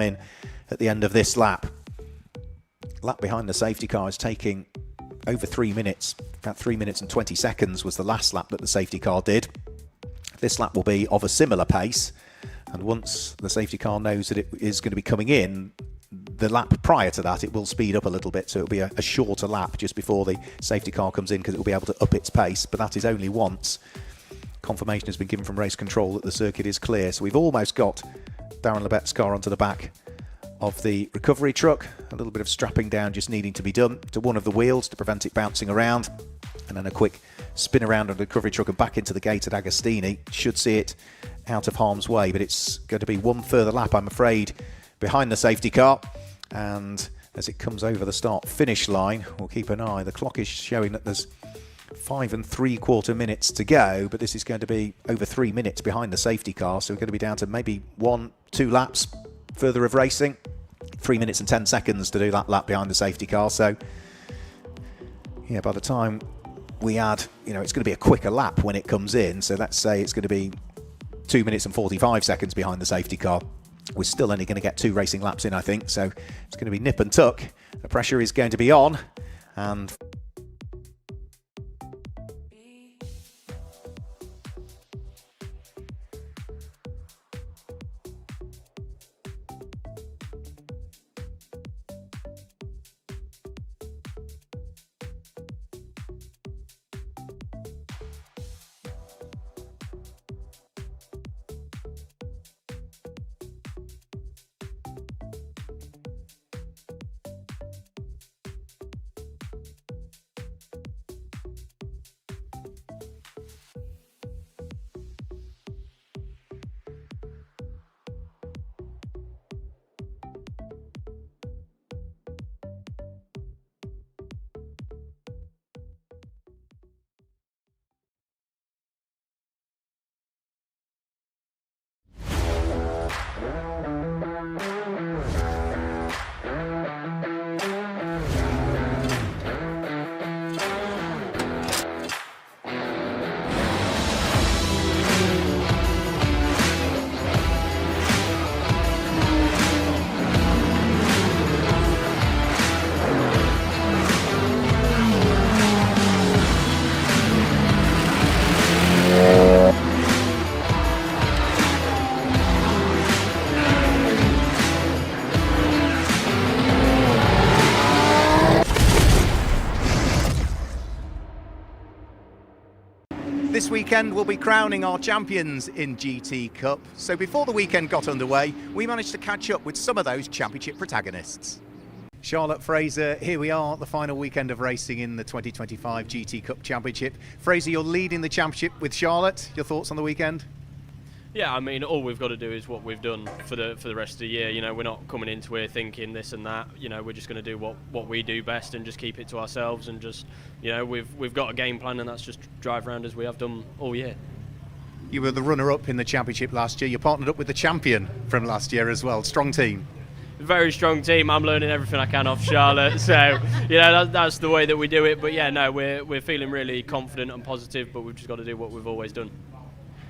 in at the end of this lap. Lap behind the safety car is taking over 3 minutes. About 3 minutes and 20 seconds was the last lap that the safety car did. This lap will be of a similar pace, and once the safety car knows that it is going to be coming in, the lap prior to that, it will speed up a little bit, so it'll be a shorter lap just before the safety car comes in, because it will be able to up its pace, but that is only once confirmation has been given from race control that the circuit is clear. So we've almost got Darren Lebet's car onto the back of the recovery truck. A little bit of strapping down just needing to be done to one of the wheels to prevent it bouncing around, and then a quick spin around on the recovery truck and back into the gate at Agostini should see it out of harm's way. But it's going to be one further lap, I'm afraid, behind the safety car, and as it comes over the start finish line, we'll keep an eye. The clock is showing that there's 5 3/4 minutes to go, but this is going to be over 3 minutes behind the safety car, so we're going to be down to maybe 1-2 laps further of racing. 3 minutes and 10 seconds to do that lap behind the safety car. So yeah, by the time we add, it's going to be a quicker lap when it comes in, so let's say it's going to be 2 minutes and 45 seconds behind the safety car. We're still only going to get 2 racing laps in, I think, so it's going to be nip and tuck. The pressure is going to be on, and this weekend we'll be crowning our champions in GT Cup. So before the weekend got underway, we managed to catch up with some of those championship protagonists. Charlotte, Fraser, here we are, the final weekend of racing in the 2025 GT Cup Championship. Fraser, you're leading the championship with Charlotte. Your thoughts on the weekend? Yeah, I mean, all we've got to do is what we've done for the rest of the year. We're not coming into here thinking this and that. We're just going to do what we do best and just keep it to ourselves, and just, we've got a game plan, and that's just drive around as we have done all year. You were the runner-up in the championship last year. You partnered up with the champion from last year as well. Strong team. Very strong team. I'm learning everything I can off Charlotte, so that's the way that we do it. But yeah, no, we're feeling really confident and positive, but we've just got to do what we've always done.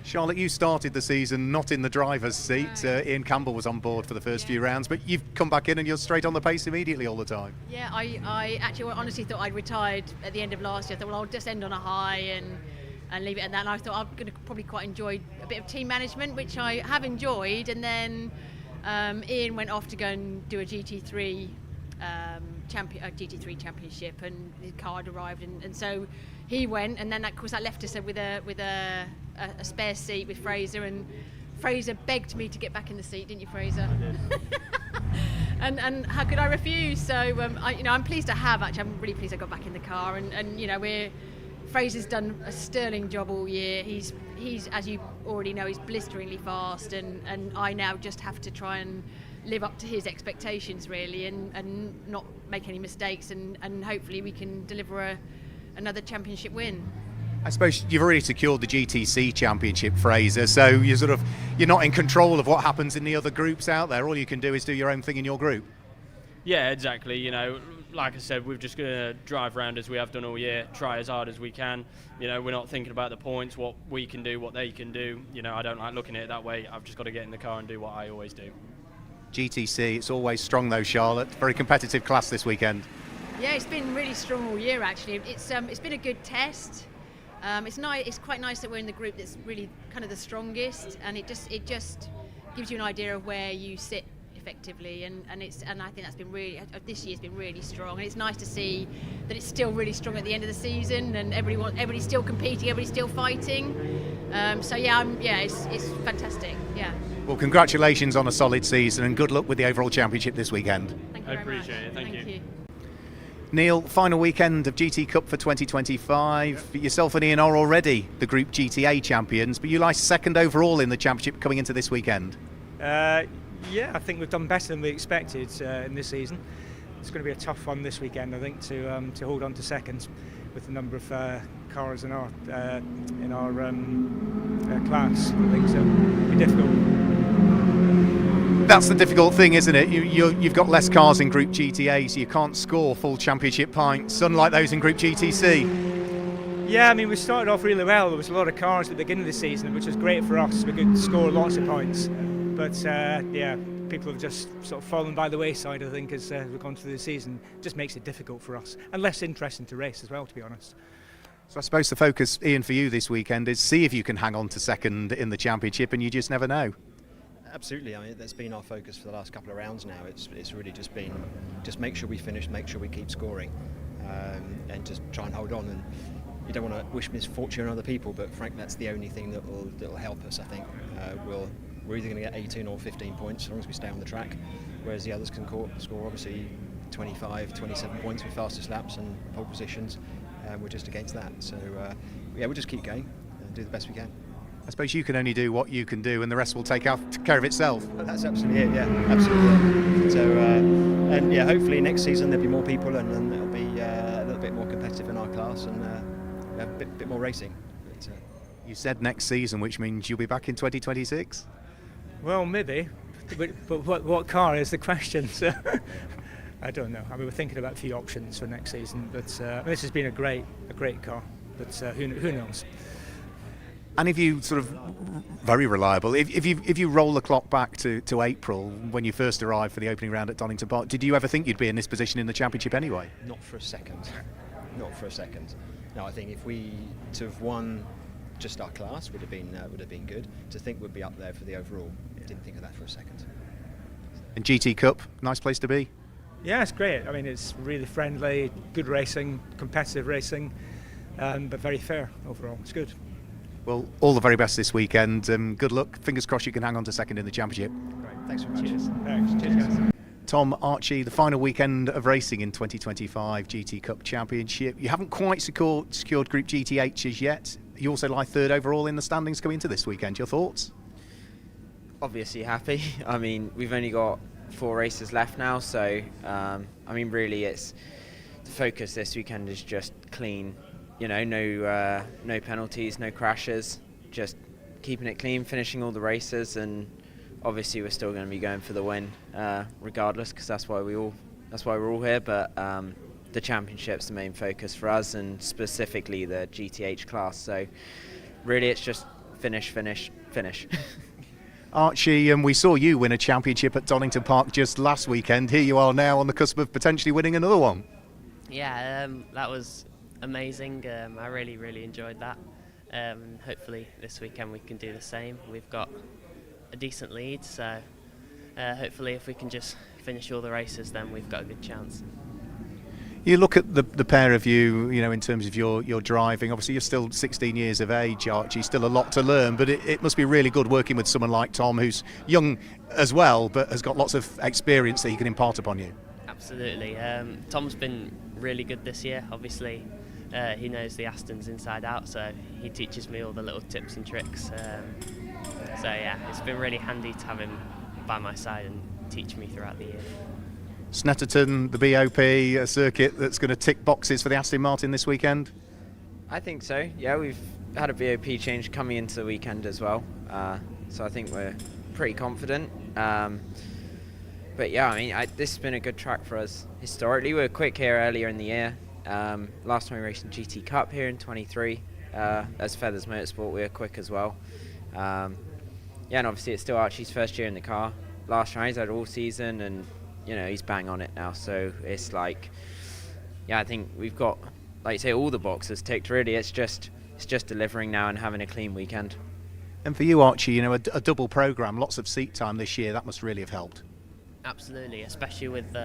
Charlotte, you started the season not in the driver's seat. Ian Campbell was on board for the first few rounds, but you've come back in and you're straight on the pace immediately all the time. Yeah, I actually honestly thought I'd retired at the end of last year. I thought, well, I'll just end on a high and leave it at that. And I thought I'm going to probably quite enjoy a bit of team management, which I have enjoyed. And then Ian went off to go and do a GT3 GT3 championship, and his car had arrived, and so he went, and then of course that left us with a spare seat with Fraser, and Fraser begged me to get back in the seat, didn't you, Fraser? I did. and how could I refuse? So I'm pleased I have actually. I'm really pleased I got back in the car, and Fraser's done a sterling job all year. He's as you already know, he's blisteringly fast, and I now just have to try and live up to his expectations really, and not make any mistakes, and hopefully we can deliver another championship win. I suppose you've already secured the GTC championship, Fraser, so you're not in control of what happens in the other groups out there. All you can do is do your own thing in your group. Yeah, exactly. Like I said, we're just going to drive around as we have done all year, try as hard as we can. We're not thinking about the points, what we can do, what they can do. I don't like looking at it that way. I've just got to get in the car and do what I always do. GTC, it's always strong though, Charlotte. Very competitive class this weekend. Yeah, it's been really strong all year actually. It's been a good test. It's quite nice that we're in the group that's really kind of the strongest, and it just gives you an idea of where you sit effectively, and I think that's been really, this year's been really strong, and it's nice to see that it's still really strong at the end of the season, and everybody's still competing, everybody's still fighting. It's fantastic. Yeah. Well, congratulations on a solid season, and good luck with the overall championship this weekend. Thank you I very appreciate much. it. Thank you. Neil, final weekend of GT Cup for 2025. Yourself and Ian are already the Group GTA champions, but you lie second overall in the championship coming into this weekend. Yeah, I think we've done better than we expected in this season. It's going to be a tough one this weekend, I think, to hold on to second with the number of cars in our class. I think so. It'll be difficult. That's the difficult thing, isn't it? You've got less cars in Group GTA, so you can't score full championship points, unlike those in Group GTC. Yeah, I mean, we started off really well. There was a lot of cars at the beginning of the season, which was great for us. We could score lots of points. But people have just sort of fallen by the wayside, I think, as we've gone through the season. It just makes it difficult for us, and less interesting to race as well, to be honest. So I suppose the focus, Ian, for you this weekend is see if you can hang on to second in the championship, and you just never know. Absolutely, I mean, that's been our focus for the last couple of rounds now. It's really just been, make sure we finish, make sure we keep scoring, and just try and hold on. And you don't want to wish misfortune on other people, but frankly, that's the only thing that'll help us. I think we're either going to get 18 or 15 points as long as we stay on the track, whereas the others can score obviously 25, 27 points with fastest laps and pole positions. We're just against that. So we'll just keep going and do the best we can. I suppose you can only do what you can do, and the rest will take care of itself. Well, that's absolutely it, yeah, absolutely. So, hopefully next season there'll be more people, and it'll be a little bit more competitive in our class, and have a bit more racing. But, you said next season, which means you'll be back in 2026? Well, maybe, but what car is the question? So I don't know. I mean, we're thinking about a few options for next season, but this has been a great car. But who knows? And if you sort of very reliable, if you roll the clock back to April when you first arrived for the opening round at Donington Park, did you ever think you'd be in this position in the championship anyway? not for a second. No, I think if we to have won just our class would have been good. To think we'd be up there for the overall, didn't think of that for a second. And GT Cup, nice place to be. Yeah, it's great. I mean, it's really friendly, good racing, competitive racing, but very fair overall. It's good. Well, all the very best this weekend. Good luck. Fingers crossed you can hang on to second in the championship. Great, thanks very much. Cheers. Thanks. Cheers, guys. Tom, Archie, the final weekend of racing in 2025 GT Cup Championship. You haven't quite secured Group GTHs yet. You also lie third overall in the standings coming into this weekend. Your thoughts? Obviously happy. I mean, we've only got 4 races left now, so really it's the focus this weekend is just clean. You know, no penalties, no crashes, just keeping it clean, finishing all the races, and obviously we're still going to be going for the win, regardless, because that's why we're all here. But the championship's the main focus for us, and specifically the GTH class. So really, it's just finish. Archie, we saw you win a championship at Donington Park just last weekend. Here you are now on the cusp of potentially winning another one. Yeah, that was amazing. I really enjoyed that. Hopefully this weekend we can do the same. We've got a decent lead, so hopefully if we can just finish all the races, then we've got a good chance. You look at the pair of you, in terms of your driving. Obviously, you're still 16 years of age, Archie. Still a lot to learn, but it must be really good working with someone like Tom, who's young as well, but has got lots of experience that he can impart upon you. Absolutely. Tom's been really good this year. Obviously, he knows the Astons inside out, so he teaches me all the little tips and tricks. So yeah, it's been really handy to have him by my side and teach me throughout the year. Snetterton, the BOP, a circuit that's going to tick boxes for the Aston Martin this weekend? I think so. Yeah, we've had a BOP change coming into the weekend as well, so I think we're pretty confident. But yeah, I mean, this has been a good track for us historically. We were quick here earlier in the year. Last time we raced in GT Cup here in 23. As Feathers Motorsport, we were quick as well. And obviously it's still Archie's first year in the car. last round he's had all season, and he's bang on it now. So it's like, I think we've got, like you say, all the boxes ticked. Really, it's just delivering now and having a clean weekend. And for you, Archie, a double programme, lots of seat time this year, that must really have helped. Absolutely, especially with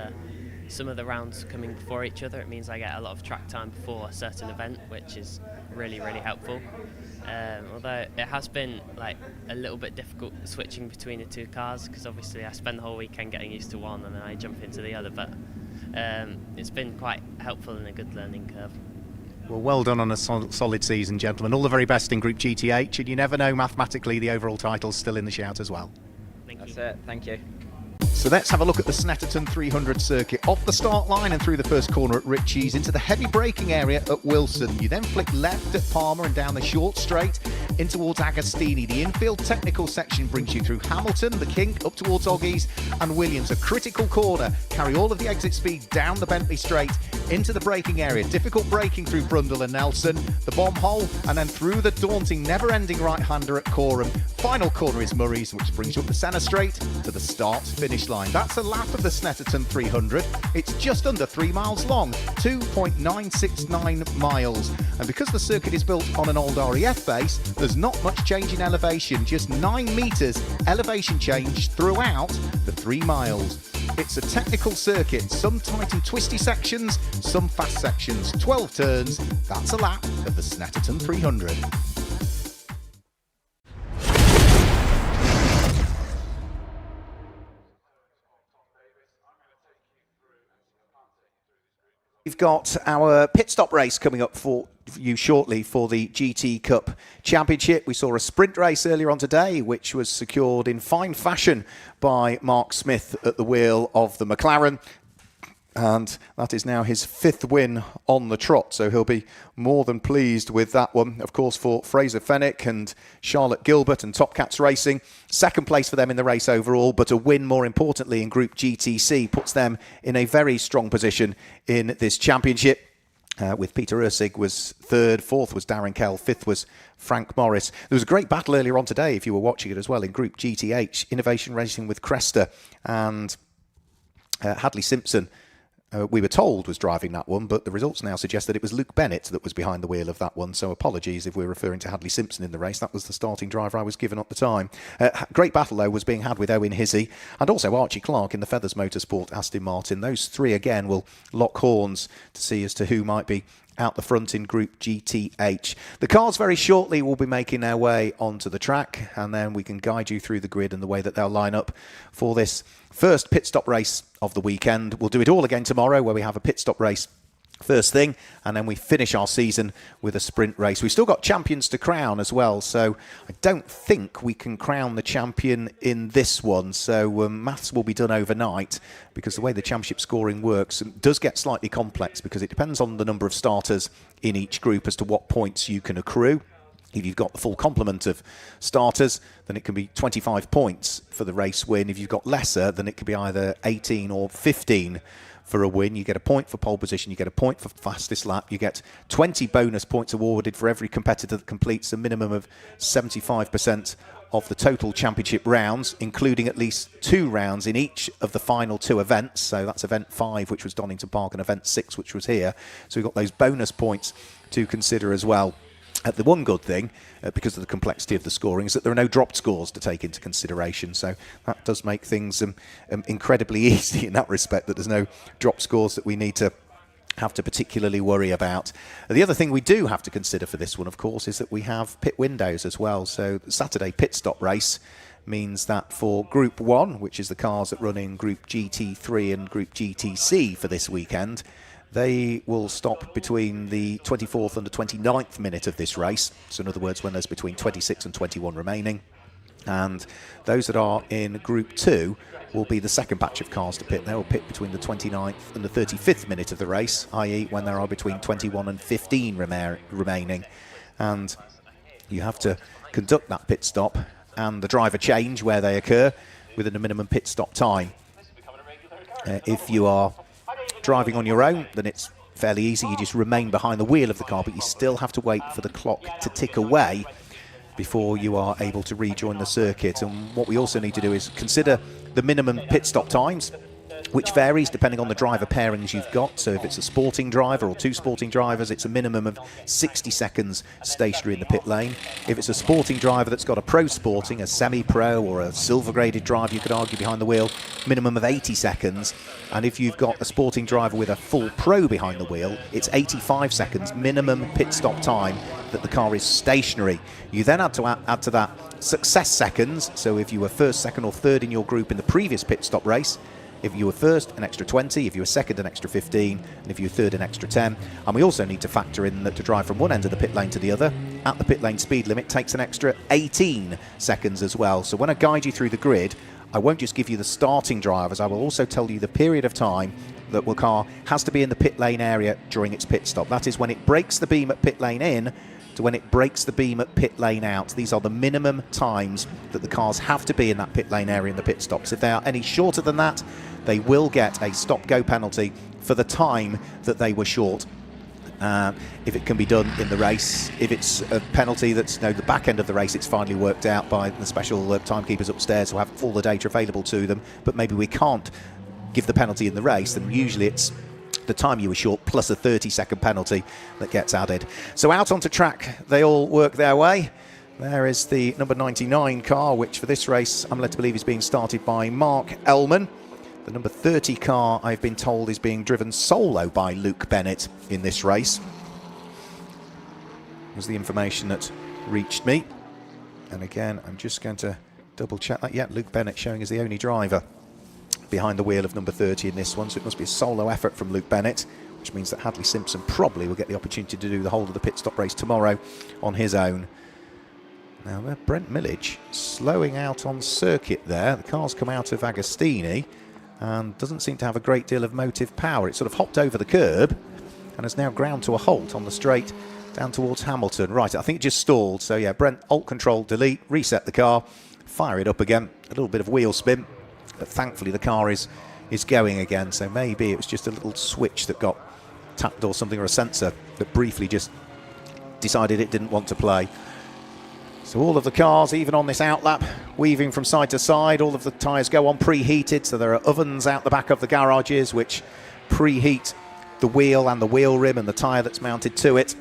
some of the rounds coming before each other. It means I get a lot of track time before a certain event, which is really, really helpful. Although it has been like a little bit difficult switching between the two cars, because obviously I spend the whole weekend getting used to one and then I jump into the other, but it's been quite helpful and a good learning curve. Well done on a solid season, gentlemen. All the very best in Group GTH, and you never know, mathematically the overall title's still in the shout as well. That's it, thank you. So let's have a look at the Snetterton 300 circuit. Off the start line and through the first corner at Ritchie's into the heavy braking area at Wilson. You then flick left at Palmer and down the short straight in towards Agostini. The infield technical section brings you through Hamilton, the Kink, up towards Oggies and Williams. A critical corner. Carry all of the exit speed down the Bentley straight into the braking area. Difficult braking through Brundle and Nelson, the bomb hole, and then through the daunting, never-ending right-hander at Coram. Final corner is Murray's, which brings you up the centre straight to the start-finish line. That's a lap of the Snetterton 300. It's just under 3 miles long, 2.969 miles. And because the circuit is built on an old REF base, there's not much change in elevation, just 9 metres elevation change throughout the 3 miles. It's a technical circuit, some tight and twisty sections, some fast sections, 12 turns. That's a lap of the Snetterton 300. We've got our pit stop race coming up for you shortly for the GT Cup Championship. We saw a sprint race earlier on today, which was secured in fine fashion by Mark Smith at the wheel of the McLaren. And that is now his 5th win on the trot, so he'll be more than pleased with that one. Of course, for Fraser Fenwick and Charlotte Gilbert and Top Cats Racing, 2nd place for them in the race overall, but a win, more importantly, in Group GTC puts them in a very strong position in this championship. With Peter Ursig was 3rd, 4th was Darren Kell, 5th was Frank Morris. There was a great battle earlier on today, if you were watching it as well, in Group GTH, Innovation Racing with Cresta and Hadley Simpson. We were told was driving that one, but the results now suggest that it was Luke Bennett that was behind the wheel of that one. So apologies if we're referring to Hadley Simpson in the race. That was the starting driver I was given at the time. Great battle, though, was being had with Owen Hizzy and also Archie Clark in the Feathers Motorsport Aston Martin. Those three, again, will lock horns to see as to who might be out the front in Group GTH. The cars very shortly will be making their way onto the track, and then we can guide you through the grid and the way that they'll line up for this first pit stop race of the weekend. We'll do it all again tomorrow, where we have a pit stop race first thing, and then we finish our season with a sprint race. We've still got champions to crown as well, so I don't think we can crown the champion in this one. So maths will be done overnight, because the way the championship scoring works does get slightly complex, because it depends on the number of starters in each group as to what points you can accrue. If you've got the full complement of starters, then it can be 25 points for the race win. If you've got lesser, then it could be either 18 or 15 for a win. You get a point for pole position, you get a point for fastest lap, you get 20 bonus points awarded for every competitor that completes a minimum of 75% of the total championship rounds, including at least 2 rounds in each of the final 2 events. So that's event 5, which was Donington Park, and event 6, which was here. So we've got those bonus points to consider as well. The one good thing, because of the complexity of the scoring, is that there are no dropped scores to take into consideration. So that does make things incredibly easy in that respect, that there's no drop scores that we need to have to particularly worry about. The other thing we do have to consider for this one, of course, is that we have pit windows as well. So the Saturday pit stop race means that for Group 1, which is the cars that run in Group GT3 and Group GTC for this weekend, they will stop between the 24th and the 29th minute of this race. So in other words, when there's between 26 and 21 remaining. And those that are in Group 2 will be the second batch of cars to pit. They will pit between the 29th and the 35th minute of the race, i.e. when there are between 21 and 15 remaining. And you have to conduct that pit stop and the driver change where they occur within a minimum pit stop time. If you are driving on your own, then it's fairly easy. You just remain behind the wheel of the car, but you still have to wait for the clock to tick away before you are able to rejoin the circuit. And what we also need to do is consider the minimum pit stop times, which varies depending on the driver pairings you've got. So if it's a sporting driver or two sporting drivers, it's a minimum of 60 seconds stationary in the pit lane. If it's a sporting driver that's got a pro sporting, a semi-pro or a silver graded driver, you could argue, behind the wheel, minimum of 80 seconds. And if you've got a sporting driver with a full pro behind the wheel, it's 85 seconds minimum pit stop time that the car is stationary. You then add to that success seconds. So if you were first, second or third in your group in the previous pit stop race, if you were first, an extra 20. If you were second, an extra 15. And if you were third, an extra 10. And we also need to factor in that to drive from one end of the pit lane to the other at the pit lane speed limit takes an extra 18 seconds as well. So when I guide you through the grid, I won't just give you the starting drivers, I will also tell you the period of time that the car has to be in the pit lane area during its pit stop. That is when it breaks the beam at pit lane in to when it breaks the beam at pit lane out. These are the minimum times that the cars have to be in that pit lane area in the pit stops. If they are any shorter than that, they will get a stop-go penalty for the time that they were short. If it can be done in the race. If it's a penalty that's the back end of the race, it's finally worked out by the special timekeepers upstairs who have all the data available to them, but maybe we can't give the penalty in the race, then usually it's the time you were short plus a 30-second penalty that gets added. So out onto track, they all work their way. There is the number 99 car, which for this race I'm led to believe is being started by Mark Ellman. The number 30 car, I've been told, is being driven solo by Luke Bennett in this race. Was the information that reached me. And again, I'm just going to double check that. Yeah, Luke Bennett showing as the only driver behind the wheel of number 30 in this one. So it must be a solo effort from Luke Bennett, which means that Hadley Simpson probably will get the opportunity to do the whole of the pit stop race tomorrow on his own. Now, Brent Millage slowing out on circuit there. The car's come out of Agostini and doesn't seem to have a great deal of motive power. It sort of hopped over the curb and has now ground to a halt on the straight down towards Hamilton. Right, I think it just stalled. So yeah, Brent, alt control, delete, reset the car, fire it up again. A little bit of wheel spin, but thankfully the car is going again. So maybe it was just a little switch that got tapped or something, or a sensor that briefly just decided it didn't want to play. So all of the cars, even on this outlap, weaving from side to side. All of the tyres go on preheated, so there are ovens out the back of the garages which preheat the wheel and the wheel rim and the tyre that's mounted to it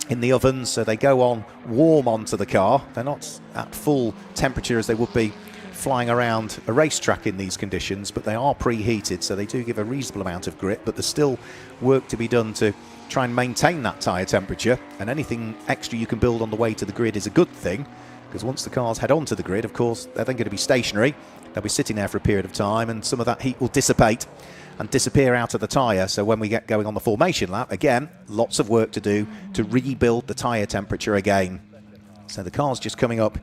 in the ovens, so they go on warm onto the car. They're not at full temperature as they would be flying around a racetrack in these conditions, but they are preheated, so they do give a reasonable amount of grip, but there's still work to be done to try and maintain that tyre temperature, and anything extra you can build on the way to the grid is a good thing, because once the cars head onto the grid, of course, they're then going to be stationary. They'll be sitting there for a period of time, and some of that heat will dissipate and disappear out of the tyre. So when we get going on the formation lap, again, lots of work to do to rebuild the tyre temperature again. So the car's just coming up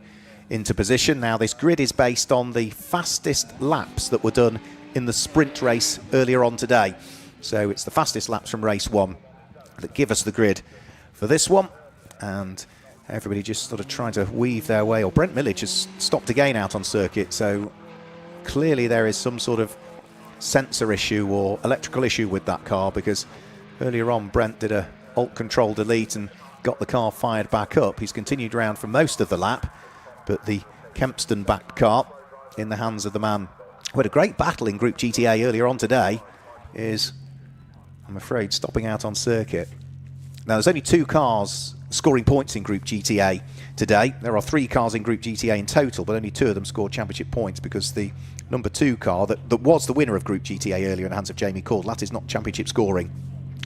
into position. Now this grid is based on the fastest laps that were done in the sprint race earlier on today. So it's the fastest laps from race 1 that give us the grid for this one, and everybody just sort of trying to weave their way. Or Brent Millage has stopped again out on circuit, so clearly there is some sort of sensor issue or electrical issue with that car, because earlier on Brent did a alt control delete and got the car fired back up. He's continued round for most of the lap, but the Kempston backed car in the hands of the man who had a great battle in Group GTA earlier on today is, I'm afraid, stopping out on circuit. Now there's only 2 cars scoring points in Group GTA today. There are 3 cars in Group GTA in total, but only 2 of them scored championship points, because the number 2 car that was the winner of Group GTA earlier in the hands of Jamie Cordell, that is not championship scoring.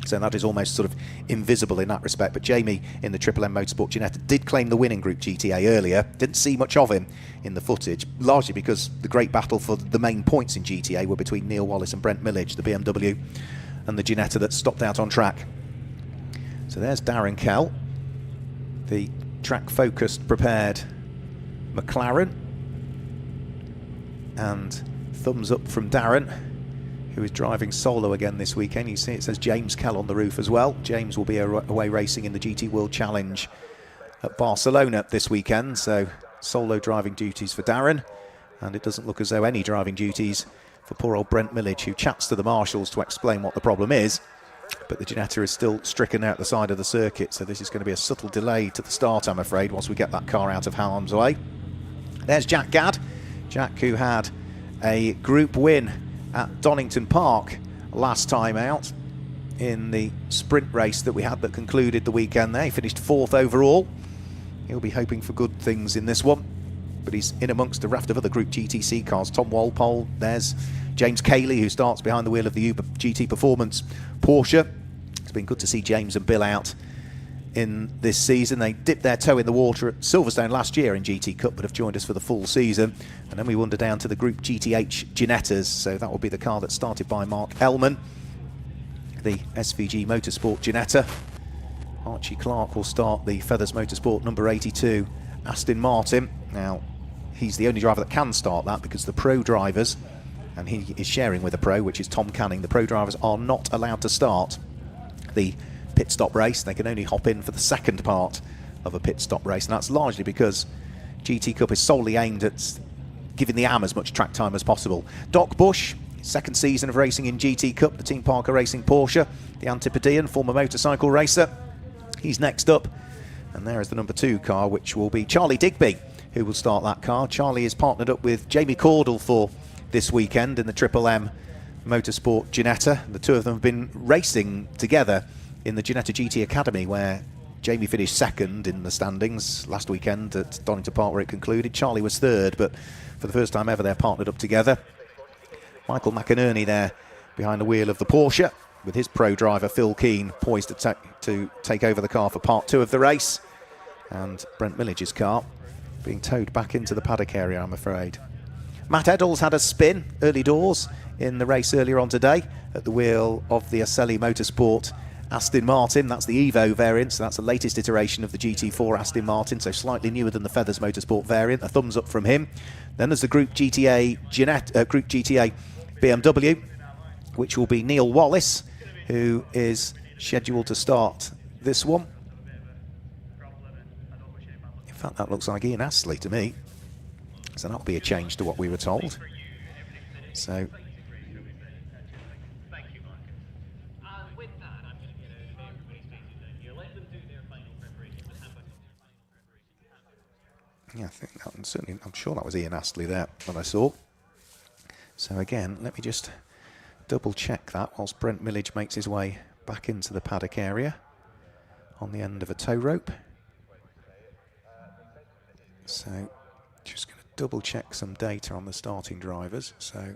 So that is almost sort of invisible in that respect. But Jamie in the Triple M Motorsport Ginetta did claim the win in Group GTA earlier. Didn't see much of him in the footage, largely because the great battle for the main points in GTA were between Neil Wallace and Brent Millage, the BMW and the Ginetta that stopped out on track. So there's Darren Kell, the track-focused, prepared McLaren. And thumbs up from Darren, who is driving solo again this weekend. You see it says James Kell on the roof as well. James will be away racing in the GT World Challenge at Barcelona this weekend, so solo driving duties for Darren, and it doesn't look as though any driving duties for poor old Brent Millage, who chats to the marshals to explain what the problem is, but the Ginetta is still stricken out the side of the circuit, so this is going to be a subtle delay to the start, I'm afraid, once we get that car out of harm's way. There's Jack Gadd. Jack, who had a group win at Donington Park last time out in the sprint race that we had that concluded the weekend there. He finished 4th overall. He'll be hoping for good things in this one, but he's in amongst a raft of other Group GTC cars. Tom Walpole, there's James Cayley, who starts behind the wheel of the Uber GT Performance Porsche. It's been good to see James and Bill out in this season. They dipped their toe in the water at Silverstone last year in GT Cup, but have joined us for the full season. And then we wander down to the Group GTH Ginettas, so that will be the car that's started by Mark Ellman, the SVG Motorsport Ginetta. Archie Clark will start the Feathers Motorsport number 82 Aston Martin. Now, he's the only driver that can start that, because the pro drivers, and he is sharing with a pro, which is Tom Canning, the pro drivers are not allowed to start the pit stop race. They can only hop in for the second part of a pit stop race, and that's largely because GT Cup is solely aimed at giving the AM as much track time as possible. Doc Bush, second season of racing in GT Cup, the Team Parker Racing Porsche, the Antipodean, former motorcycle racer. He's next up, and there is the number 2 car, which will be Charlie Digby, who will start that car. Charlie is partnered up with Jamie Cordell for this weekend in the Triple M Motorsport Ginetta. The two of them have been racing together in the Ginetta GT Academy, where Jamie finished 2nd in the standings last weekend at Donington Park, where it concluded. Charlie was 3rd, but for the first time ever, they're partnered up together. Michael McInerney there behind the wheel of the Porsche, with his pro driver Phil Keane poised to take over the car for part 2 of the race. And Brent Millage's car being towed back into the paddock area, I'm afraid. Matt Eddles had a spin early doors in the race earlier on today at the wheel of the Aselli Motorsport Aston Martin. That's the Evo variant, so that's the latest iteration of the GT4 Aston Martin, so slightly newer than the Feathers Motorsport variant. A thumbs up from him. Then there's the Group GTA Group GTA BMW, which will be Neil Wallace, who is scheduled to start this one. In fact, that looks like Ian Astley to me, so that'll be a change to what we were told. So yeah, I think that certainly, I'm sure that was Ian Astley there that I saw. So again, let me just double check that whilst Brent Millage makes his way back into the paddock area on the end of a tow rope. So just going to double check some data on the starting drivers. So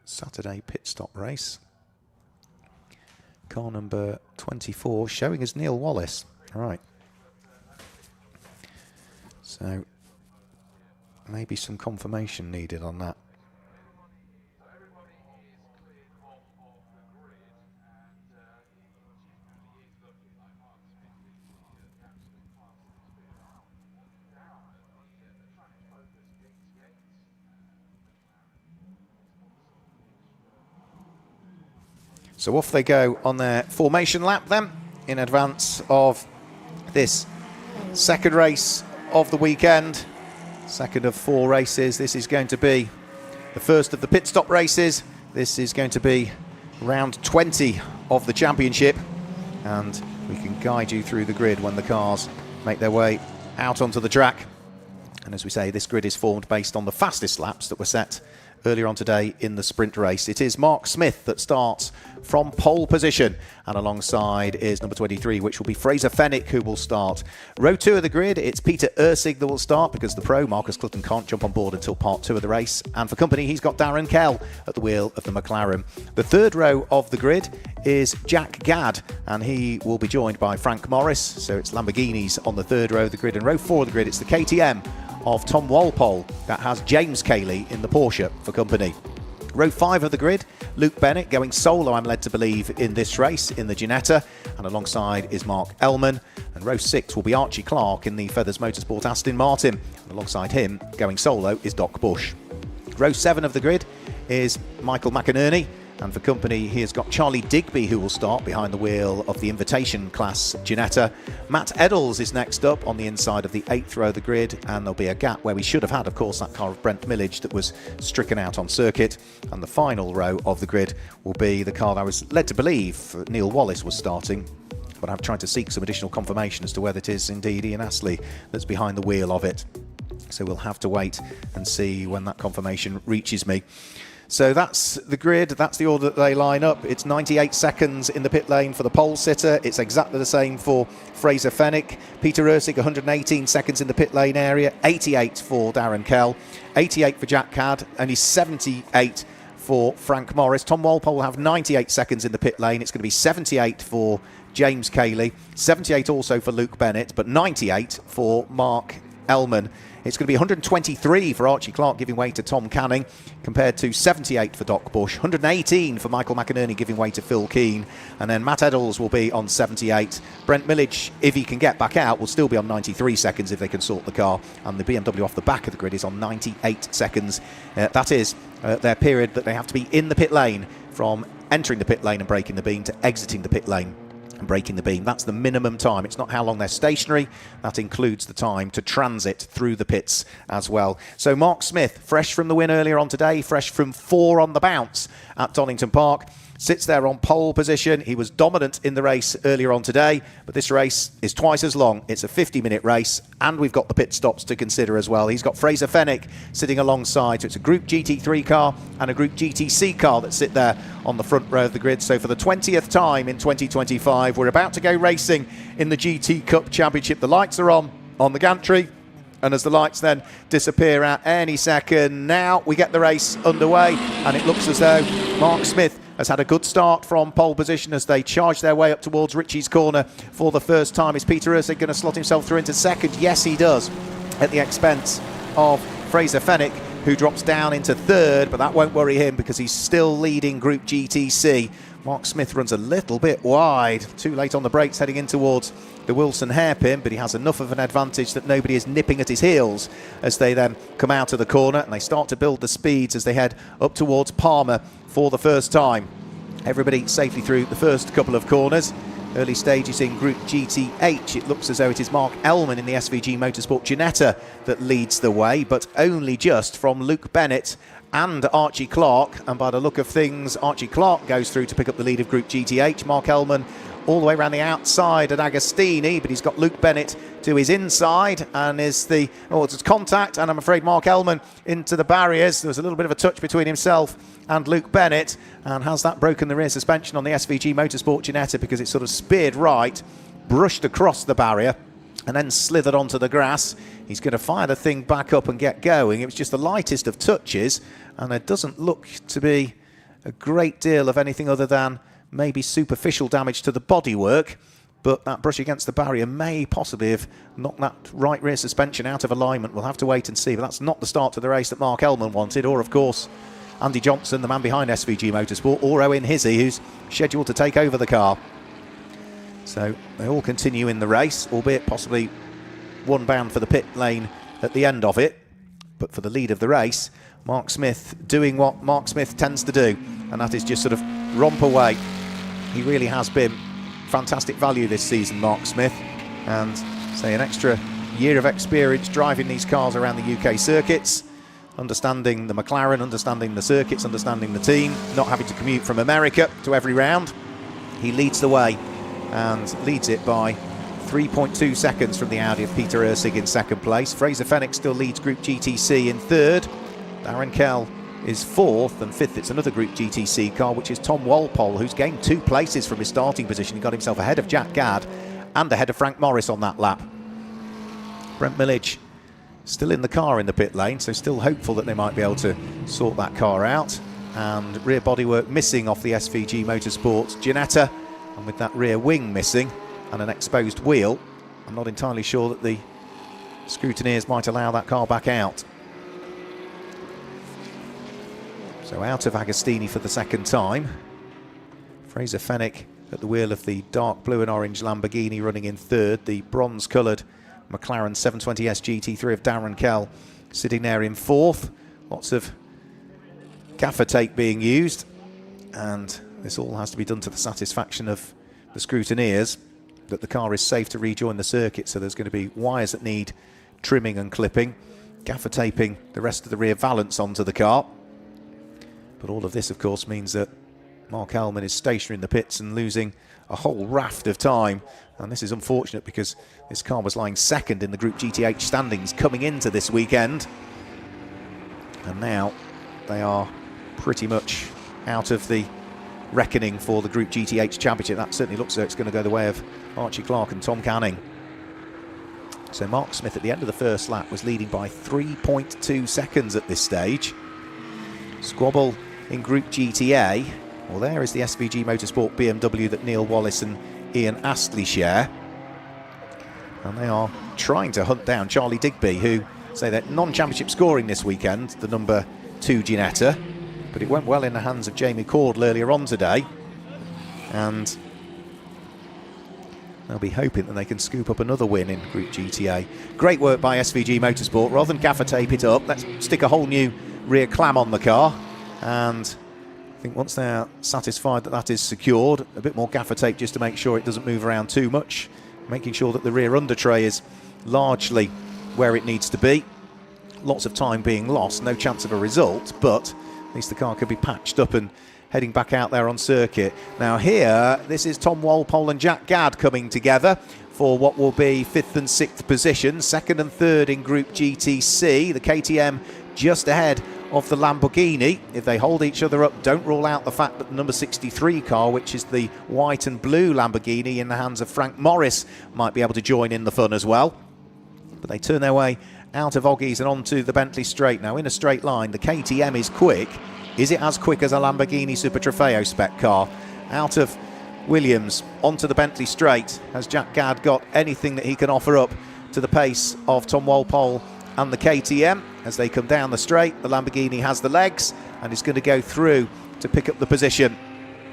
Saturday pit stop race. Car number 24 showing as Neil Wallace. All right. So maybe some confirmation needed on that. So off they go on their formation lap then, in advance of this second race of the weekend. Second of 4 races. This is going to be the first of the pit stop races. This is going to be round 20 of the championship, and we can guide you through the grid when the cars make their way out onto the track. And as we say, this grid is formed based on the fastest laps that were set earlier on today in the sprint race. It is Mark Smith that starts from pole position, and alongside is number 23, which will be Fraser Fennick, who will start. Row 2 of the grid, it's Peter Ursig that will start, because the pro, Marcus Clutton, can't jump on board until part 2 of the race. And for company, he's got Darren Kell at the wheel of the McLaren. The third row of the grid is Jack Gadd, and he will be joined by Frank Morris. So it's Lamborghinis on the third row of the grid. And row 4 of the grid, it's the KTM of Tom Walpole that has James Cayley in the Porsche for company. Row 5 of the grid, Luke Bennett going solo, I'm led to believe, in this race in the Ginetta, and alongside is Mark Ellman. And row 6 will be Archie Clark in the Feathers Motorsport Aston Martin, and alongside him going solo is Doc Bush. Row 7 of the grid is Michael McInerney And for company, he has got Charlie Digby, who will start behind the wheel of the invitation class Ginetta. Matt Eddles is next up on the inside of the 8th row of the grid, and there'll be a gap where we should have had, of course, that car of Brent Millage that was stricken out on circuit. And the final row of the grid will be the car that I was led to believe Neil Wallace was starting, but I've tried to seek some additional confirmation as to whether it is indeed Ian Astley that's behind the wheel of it. So we'll have to wait and see when that confirmation reaches me. So that's the grid, that's the order that they line up. It's 98 seconds in the pit lane for the pole sitter. It's exactly the same for Fraser Fenwick. Peter Ursig, 118 seconds in the pit lane area. 88 for Darren Kell. 88 for Jack Cadd. Only 78 for Frank Morris. Tom Walpole will have 98 seconds in the pit lane. It's going to be 78 for James Cayley. 78 also for Luke Bennett, but 98 for Mark Ellman. It's going to be 123 for Archie Clark, giving way to Tom Canning, compared to 78 for Doc Bush, 118 for Michael McInerney, giving way to Phil Keane, and then Matt Eddles will be on 78. Brent Millage, if he can get back out, will still be on 93 seconds if they can sort the car, and the BMW off the back of the grid is on 98 seconds. That is their period that they have to be in the pit lane from entering the pit lane and breaking the beam to exiting the pit lane and breaking the beam. That's the minimum time. It's not how long they're stationary. That includes the time to transit through the pits as well. So Mark Smith, fresh from the win earlier on today, fresh from 4 on the bounce at Donington Park, sits there on pole position. He was dominant in the race earlier on today, but this race is twice as long. It's a 50-minute race, and we've got the pit stops to consider as well. He's got Fraser Fenwick sitting alongside, so it's a Group GT3 car and a Group GTC car that sit there on the front row of the grid. So for the 20th time in 2025, we're about to go racing in the GT Cup Championship. The lights are on the gantry, and as the lights then disappear at any second now, we get the race underway, and it looks as though Mark Smith has had a good start from pole position as they charge their way up towards Ritchie's corner for the first time. Is Peter Ursig going to slot himself through into second? Yes, he does, at the expense of Fraser Fenwick, who drops down into third, but that won't worry him because he's still leading Group GTC. Mark Smith runs a little bit wide, too late on the brakes heading in towards the Wilson hairpin, but he has enough of an advantage that nobody is nipping at his heels as they then come out of the corner and they start to build the speeds as they head up towards Palmer for the first time. Everybody safely through the first couple of corners. Early stages in Group GTH. It looks as though it is Mark Ellman in the SVG Motorsport Ginetta that leads the way, but only just from Luke Bennett and Archie Clark. And by the look of things, Archie Clark goes through to pick up the lead of Group GTH. Mark Ellman all the way around the outside at Agostini, but he's got Luke Bennett to his inside, and it's contact, and I'm afraid Mark Ellman into the barriers. There was a little bit of a touch between himself and Luke Bennett, and has that broken the rear suspension on the SVG Motorsport Ginetta because it sort of speared right, brushed across the barrier, and then slithered onto the grass. He's going to fire the thing back up and get going. It was just the lightest of touches, and there doesn't look to be a great deal of anything other than maybe superficial damage to the bodywork, but that brush against the barrier may possibly have knocked that right rear suspension out of alignment. We'll have to wait and see, but that's not the start to the race that Mark Ellman wanted, or of course Andy Johnson, the man behind SVG Motorsport, or Owen Hizzy, who's scheduled to take over the car. So they all continue in the race, albeit possibly one bound for the pit lane at the end of it, but for the lead of the race, Mark Smith doing what Mark Smith tends to do, and that is just sort of romp away. He really has been fantastic value this season, Mark Smith, and say an extra year of experience driving these cars around the UK circuits, understanding the McLaren, understanding the circuits, understanding the team, not having to commute from America to every round. He leads the way and leads it by 3.2 seconds from the Audi of Peter Ursig in second place. Fraser Fenwick still leads Group GTC in third. Darren Kell is fourth, and fifth it's another Group GTC car, which is Tom Walpole, who's gained 2 places from his starting position. He got himself ahead of Jack Cadd and ahead of Frank Morris on that lap. Brent Millage still in the car in the pit lane, so still hopeful that they might be able to sort that car out. And rear bodywork missing off the SVG Motorsports Ginetta, and with that rear wing missing and an exposed wheel, I'm not entirely sure that the scrutineers might allow that car back out. So out of Agostini for the second time. Fraser Fenwick at the wheel of the dark blue and orange Lamborghini running in third. The bronze coloured McLaren 720S GT3 of Darren Kell sitting there in fourth. Lots of gaffer tape being used. And this all has to be done to the satisfaction of the scrutineers, that the car is safe to rejoin the circuit. So there's going to be wires that need trimming and clipping, gaffer taping the rest of the rear valance onto the car. But all of this, of course, means that Mark Ellman is stationary in the pits and losing a whole raft of time. And this is unfortunate because this car was lying second in the Group GTH standings coming into this weekend. And now they are pretty much out of the reckoning for the Group GTH Championship. That certainly looks like it's going to go the way of Archie Clark and Tom Canning. So Mark Smith at the end of the first lap was leading by 3.2 seconds at this stage. Squabble in Group GTA. Well, there is the SVG Motorsport BMW that Neil Wallace and Ian Astley share. And they are trying to hunt down Charlie Digby, who say that non-championship scoring this weekend, the number 2 Ginetta. But it went well in the hands of Jamie Cordle earlier on today. And they'll be hoping that they can scoop up another win in Group GTA. Great work by SVG Motorsport. Rather than gaffer tape it up, let's stick a whole new rear clam on the car. And I think once they're satisfied that that is secured, a bit more gaffer tape just to make sure it doesn't move around too much, making sure that the rear under tray is largely where it needs to be. Lots of time being lost, no chance of a result, but at least the car could be patched up and heading back out there on circuit. Now here, this is Tom Walpole and Jack Gadd coming together for what will be 5th and 6th position, 2nd and 3rd in Group GTC. The KTM just ahead of the Lamborghini. If they hold each other up, don't rule out the fact that the number 63 car, which is the white and blue Lamborghini in the hands of Frank Morris, might be able to join in the fun as well. But they turn their way out of Oggies and onto the Bentley straight. Now in a straight line, the KTM is quick. Is it as quick as a Lamborghini Super Trofeo spec car? Out of Williams onto the Bentley straight. Has Jack Gadd got anything that he can offer up to the pace of Tom Walpole and the KTM? As they come down the straight, the Lamborghini has the legs and is going to go through to pick up the position.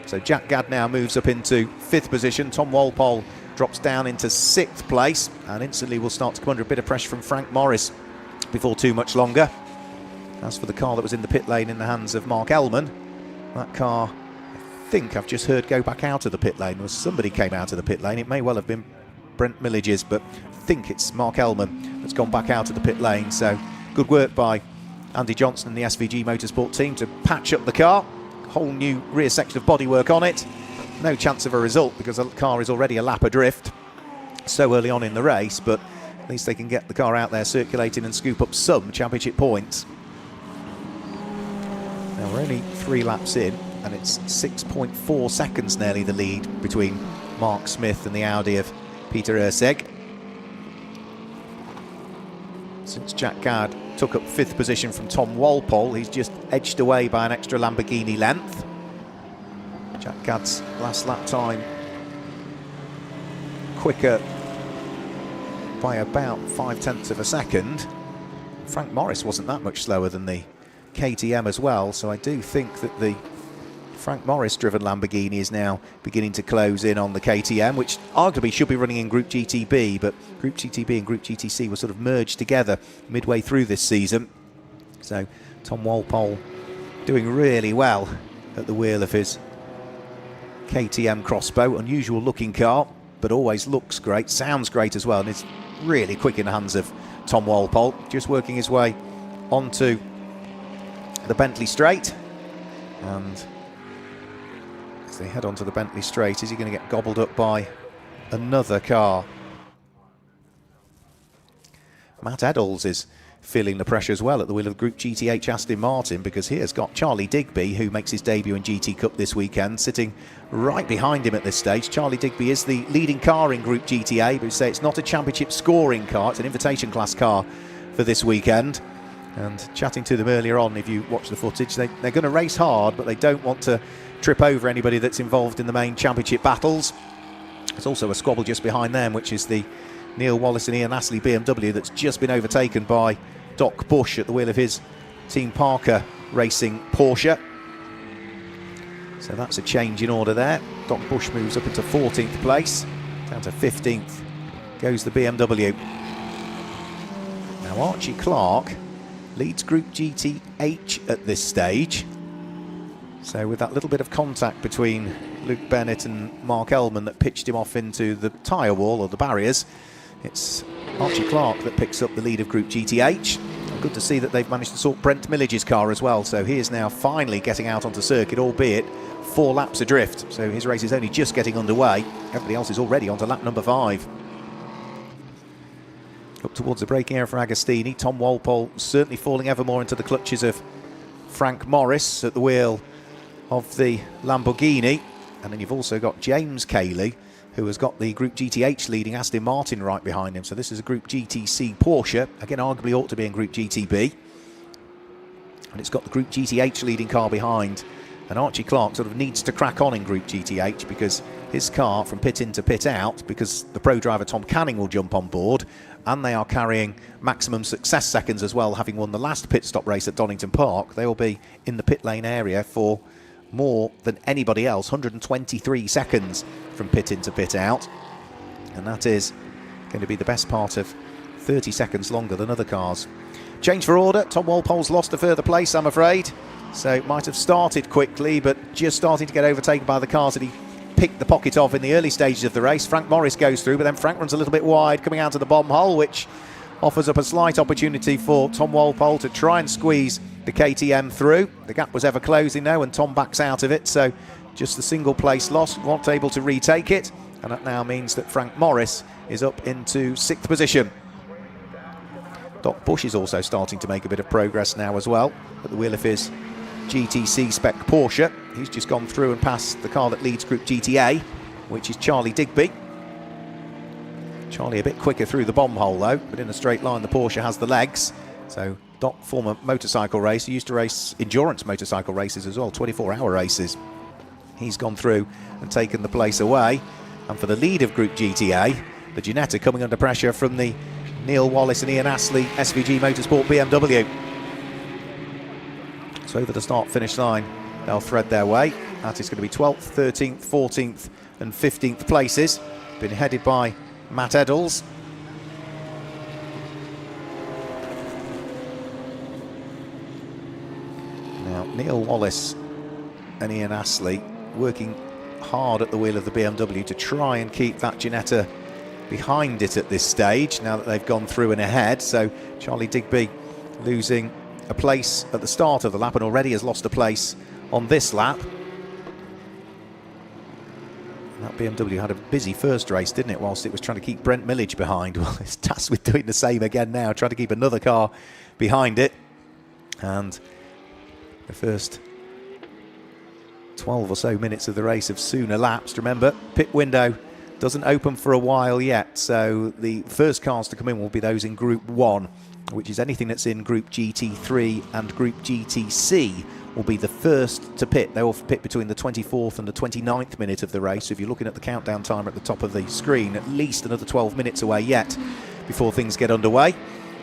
So Jack Gadd now moves up into 5th position. Tom Walpole drops down into 6th place and instantly will start to come under a bit of pressure from Frank Morris before too much longer. As for the car that was in the pit lane in the hands of Mark Ellman, that car, I think I've just heard go back out of the pit lane. Or somebody came out of the pit lane. It may well have been Brent Millages, but I think it's Mark Ellman that's gone back out of the pit lane. So good work by Andy Johnson and the SVG Motorsport team to patch up the car. Whole new rear section of bodywork on it. No chance of a result because the car is already a lap adrift so early on in the race, but at least they can get the car out there circulating and scoop up some championship points. Now we're only 3 laps in and it's 6.4 seconds nearly the lead between Mark Smith and the Audi of Peter Urseg. Since Jack Gadd took up 5th position from Tom Walpole, he's just edged away by an extra Lamborghini length. Jack Gadd's last lap time quicker by about 0.5 of a second. Frank Morris wasn't that much slower than the KTM as well, so I do think that the Frank Morris driven Lamborghini is now beginning to close in on the KTM, which arguably should be running in Group GTB, but Group GTB and Group GTC were sort of merged together midway through this season. So Tom Walpole doing really well at the wheel of his KTM Crossbow. Unusual looking car, but always looks great, sounds great as well, and it's really quick in the hands of Tom Walpole. Just working his way onto the Bentley straight, and as they head onto the Bentley straight, is he going to get gobbled up by another car? Matt Eddles is feeling the pressure as well at the wheel of Group GTH Aston Martin, because he has got Charlie Digby, who makes his debut in GT Cup this weekend, sitting right behind him at this stage. Charlie Digby is the leading car in Group GTA, but we say it's not a championship scoring car, it's an invitation class car for this weekend. And chatting to them earlier on, if you watch the footage, they're going to race hard, but they don't want to trip over anybody that's involved in the main championship battles. There's also a squabble just behind them, which is the Neil Wallace and Ian Astley BMW that's just been overtaken by Doc Bush at the wheel of his Team Parker Racing Porsche. So that's a change in order there. Doc Bush moves up into 14th place. Down to 15th goes the BMW. Now Archie Clark leads Group GTH at this stage. So with that little bit of contact between Luke Bennett and Mark Ellman that pitched him off into the tyre wall or the barriers, it's Archie Clark that picks up the lead of Group GTH. Good to see that they've managed to sort Brent Millige's car as well, so he is now finally getting out onto circuit, albeit 4 laps adrift, so his race is only just getting underway. Everybody else is already onto lap number 5. Up towards the braking area for Agostini. Tom Walpole certainly falling ever more into the clutches of Frank Morris at the wheel of the Lamborghini. And then you've also got James Cayley, who has got the Group GTH leading Aston Martin right behind him. So this is a Group GTC Porsche. Again, arguably ought to be in Group GTB. And it's got the Group GTH leading car behind. And Archie Clark sort of needs to crack on in Group GTH because his car from pit in to pit out, because the pro driver Tom Canning will jump on board, and they are carrying maximum success seconds as well, having won the last pit stop race at Donington Park. They will be in the pit lane area for more than anybody else, 123 seconds from pit in to pit out. And that is going to be the best part of 30 seconds longer than other cars. Change for order. Tom Walpole's lost a further place, I'm afraid. So it might have started quickly, but just starting to get overtaken by the cars that he picked the pocket of in the early stages of the race. Frank Morris goes through, but then Frank runs a little bit wide, coming out of the bomb hole, which offers up a slight opportunity for Tom Walpole to try and squeeze the KTM through. The gap was ever closing now, and Tom backs out of it, so just the single place loss, not able to retake it, and that now means that Frank Morris is up into 6th position. Doc Bush is also starting to make a bit of progress now as well at the wheel of his GTC spec Porsche. He's just gone through and passed the car that leads Group GTA, which is Charlie Digby. Charlie a bit quicker through the bomb hole though, but in a straight line the Porsche has the legs. So Doc, former motorcycle racer, used to race endurance motorcycle races as well, 24-hour races. He's gone through and taken the place away. And for the lead of Group GTA, the Ginetta coming under pressure from the Neil Wallace and Ian Astley SVG Motorsport BMW. So over the start-finish line, they'll thread their way. That is going to be 12th, 13th, 14th and 15th places. Been headed by Matt Eddles. Now, Neil Wallace and Ian Astley working hard at the wheel of the BMW to try and keep that Ginetta behind it at this stage, now that they've gone through and ahead. So Charlie Digby losing a place at the start of the lap and already has lost a place on this lap. And that BMW had a busy first race, didn't it, whilst it was trying to keep Brent Millage behind. Well, it's tasked with doing the same again now, trying to keep another car behind it. And the first 12 or so minutes of the race have soon elapsed. Remember, pit window doesn't open for a while yet, so the first cars to come in will be those in Group 1, which is anything that's in Group GT3 and Group GTC will be the first to pit. They will pit between the 24th and the 29th minute of the race. So if you're looking at the countdown timer at the top of the screen, at least another 12 minutes away yet before things get underway.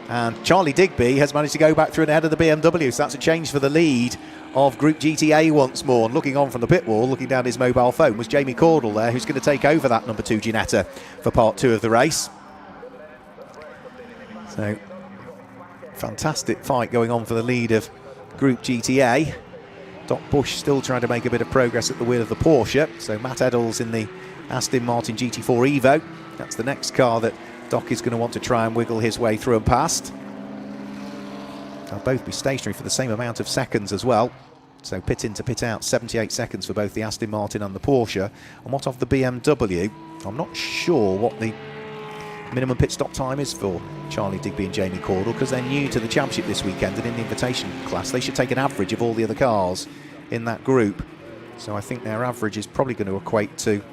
And Charlie Digby has managed to go back through and ahead of the BMW, so that's a change for the lead of Group GTA once more. And looking on from the pit wall, looking down his mobile phone, was Jamie Cordell there, who's going to take over that number 2 Ginetta for part 2 of the race. So, fantastic fight going on for the lead of Group GTA. Doc Bush still trying to make a bit of progress at the wheel of the Porsche. So Matt Eddles in the Aston Martin GT4 Evo. That's the next car that Doc is going to want to try and wiggle his way through and past. They'll both be stationary for the same amount of seconds as well. So pit in to pit out, 78 seconds for both the Aston Martin and the Porsche. And what of the BMW? I'm not sure what the minimum pit stop time is for Charlie Digby and Jamie Cordell, because they're new to the championship this weekend, and in the invitation class they should take an average of all the other cars in that group. So I think their average is probably going to equate to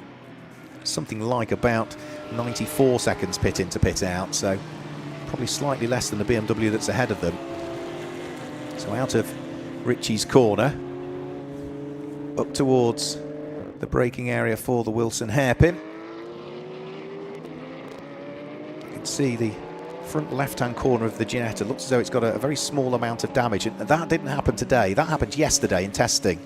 something like about 94 seconds pit in to pit out, so probably slightly less than the BMW that's ahead of them. So out of Ritchie's corner, up towards the braking area for the Wilson hairpin. You can see the front left-hand corner of the Ginetta looks as though it's got a very small amount of damage, and that didn't happen today. That happened yesterday in testing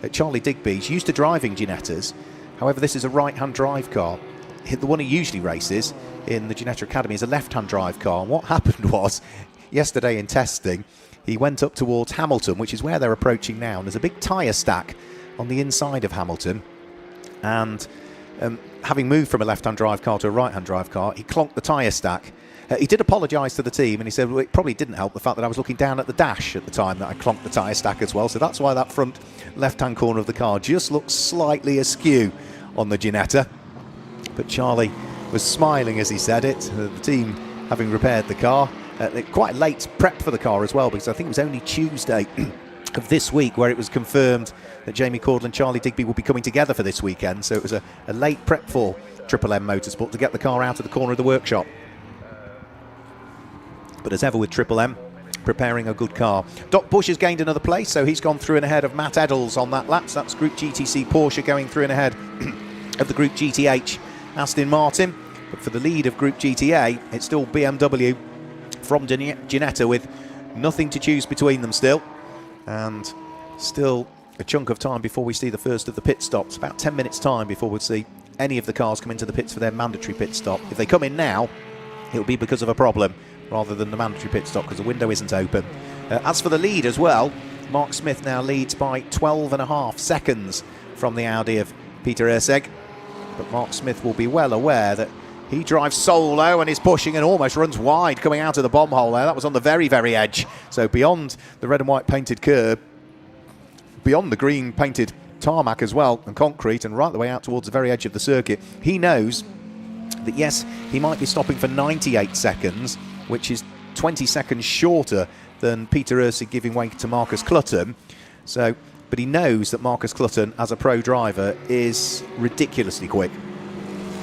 at Charlie Digby's. Used to driving Ginettas, however this is a right-hand drive car. The one he usually races in the Ginetta Academy is a left-hand drive car, and what happened was yesterday in testing he went up towards Hamilton, which is where they're approaching now. And there's a big tyre stack on the inside of Hamilton. And having moved from a left-hand drive car to a right-hand drive car, he clonked the tyre stack. He did apologise to the team, and he said, well, it probably didn't help the fact that I was looking down at the dash at the time that I clonked the tyre stack as well. So that's why that front left-hand corner of the car just looks slightly askew on the Ginetta. But Charlie was smiling as he said it. The team having repaired the car. Quite a late prep for the car as well, because I think it was only Tuesday of this week where it was confirmed that Jamie Cordle and Charlie Digby will be coming together for this weekend. So it was a late prep for Triple M Motorsport to get the car out of the corner of the workshop. But as ever with Triple M, preparing a good car. Doc Bush has gained another place, so he's gone through and ahead of Matt Eddles on that lap. So that's Group GTC Porsche going through and ahead of the Group GTH Aston Martin. But for the lead of Group GTA, it's still BMW from Ginetta with nothing to choose between them still. And still a chunk of time before we see the first of the pit stops. About 10 minutes time before we'll see any of the cars come into the pits for their mandatory pit stop. If they come in now, it'll be because of a problem rather than the mandatory pit stop, because the window isn't open. As for the lead as well, Mark Smith now leads by 12.5 seconds from the Audi of Peter Erceg. But Mark Smith will be well aware that he drives solo and is pushing and almost runs wide coming out of the bomb hole there. That was on the very, very edge. So beyond the red and white painted curb, beyond the green painted tarmac as well and concrete, and right the way out towards the very edge of the circuit, he knows that yes, he might be stopping for 98 seconds, which is 20 seconds shorter than Peter Erceg giving way to Marcus Clutton. So, but he knows that Marcus Clutton, as a pro driver, is ridiculously quick.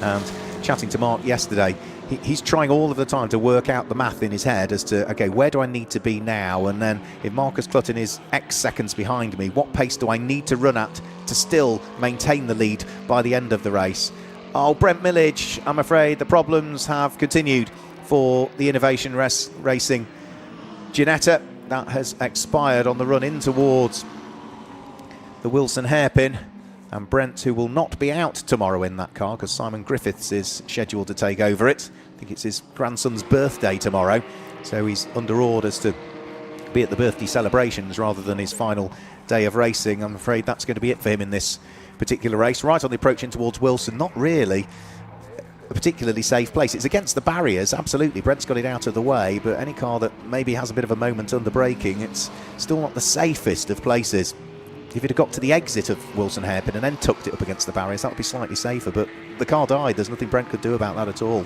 And chatting to Mark yesterday, he's trying all of the time to work out the math in his head as to, okay, where do I need to be now? And then if Marcus Clutton is X seconds behind me, what pace do I need to run at to still maintain the lead by the end of the race? Oh, Brent Millage, I'm afraid the problems have continued for the Innovation Racing Ginetta. That has expired on the run in towards the Wilson hairpin. And Brent, who will not be out tomorrow in that car because Simon Griffiths is scheduled to take over it. I think it's his grandson's birthday tomorrow, so he's under orders to be at the birthday celebrations rather than his final day of racing. I'm afraid that's going to be it for him in this particular race. Right on the approach in towards Wilson, not really a particularly safe place. It's against the barriers, absolutely. Brent's got it out of the way, but any car that maybe has a bit of a moment under braking, it's still not the safest of places. If it had got to the exit of Wilson hairpin and then tucked it up against the barriers, that would be slightly safer, but the car died. There's nothing Brent could do about that at all.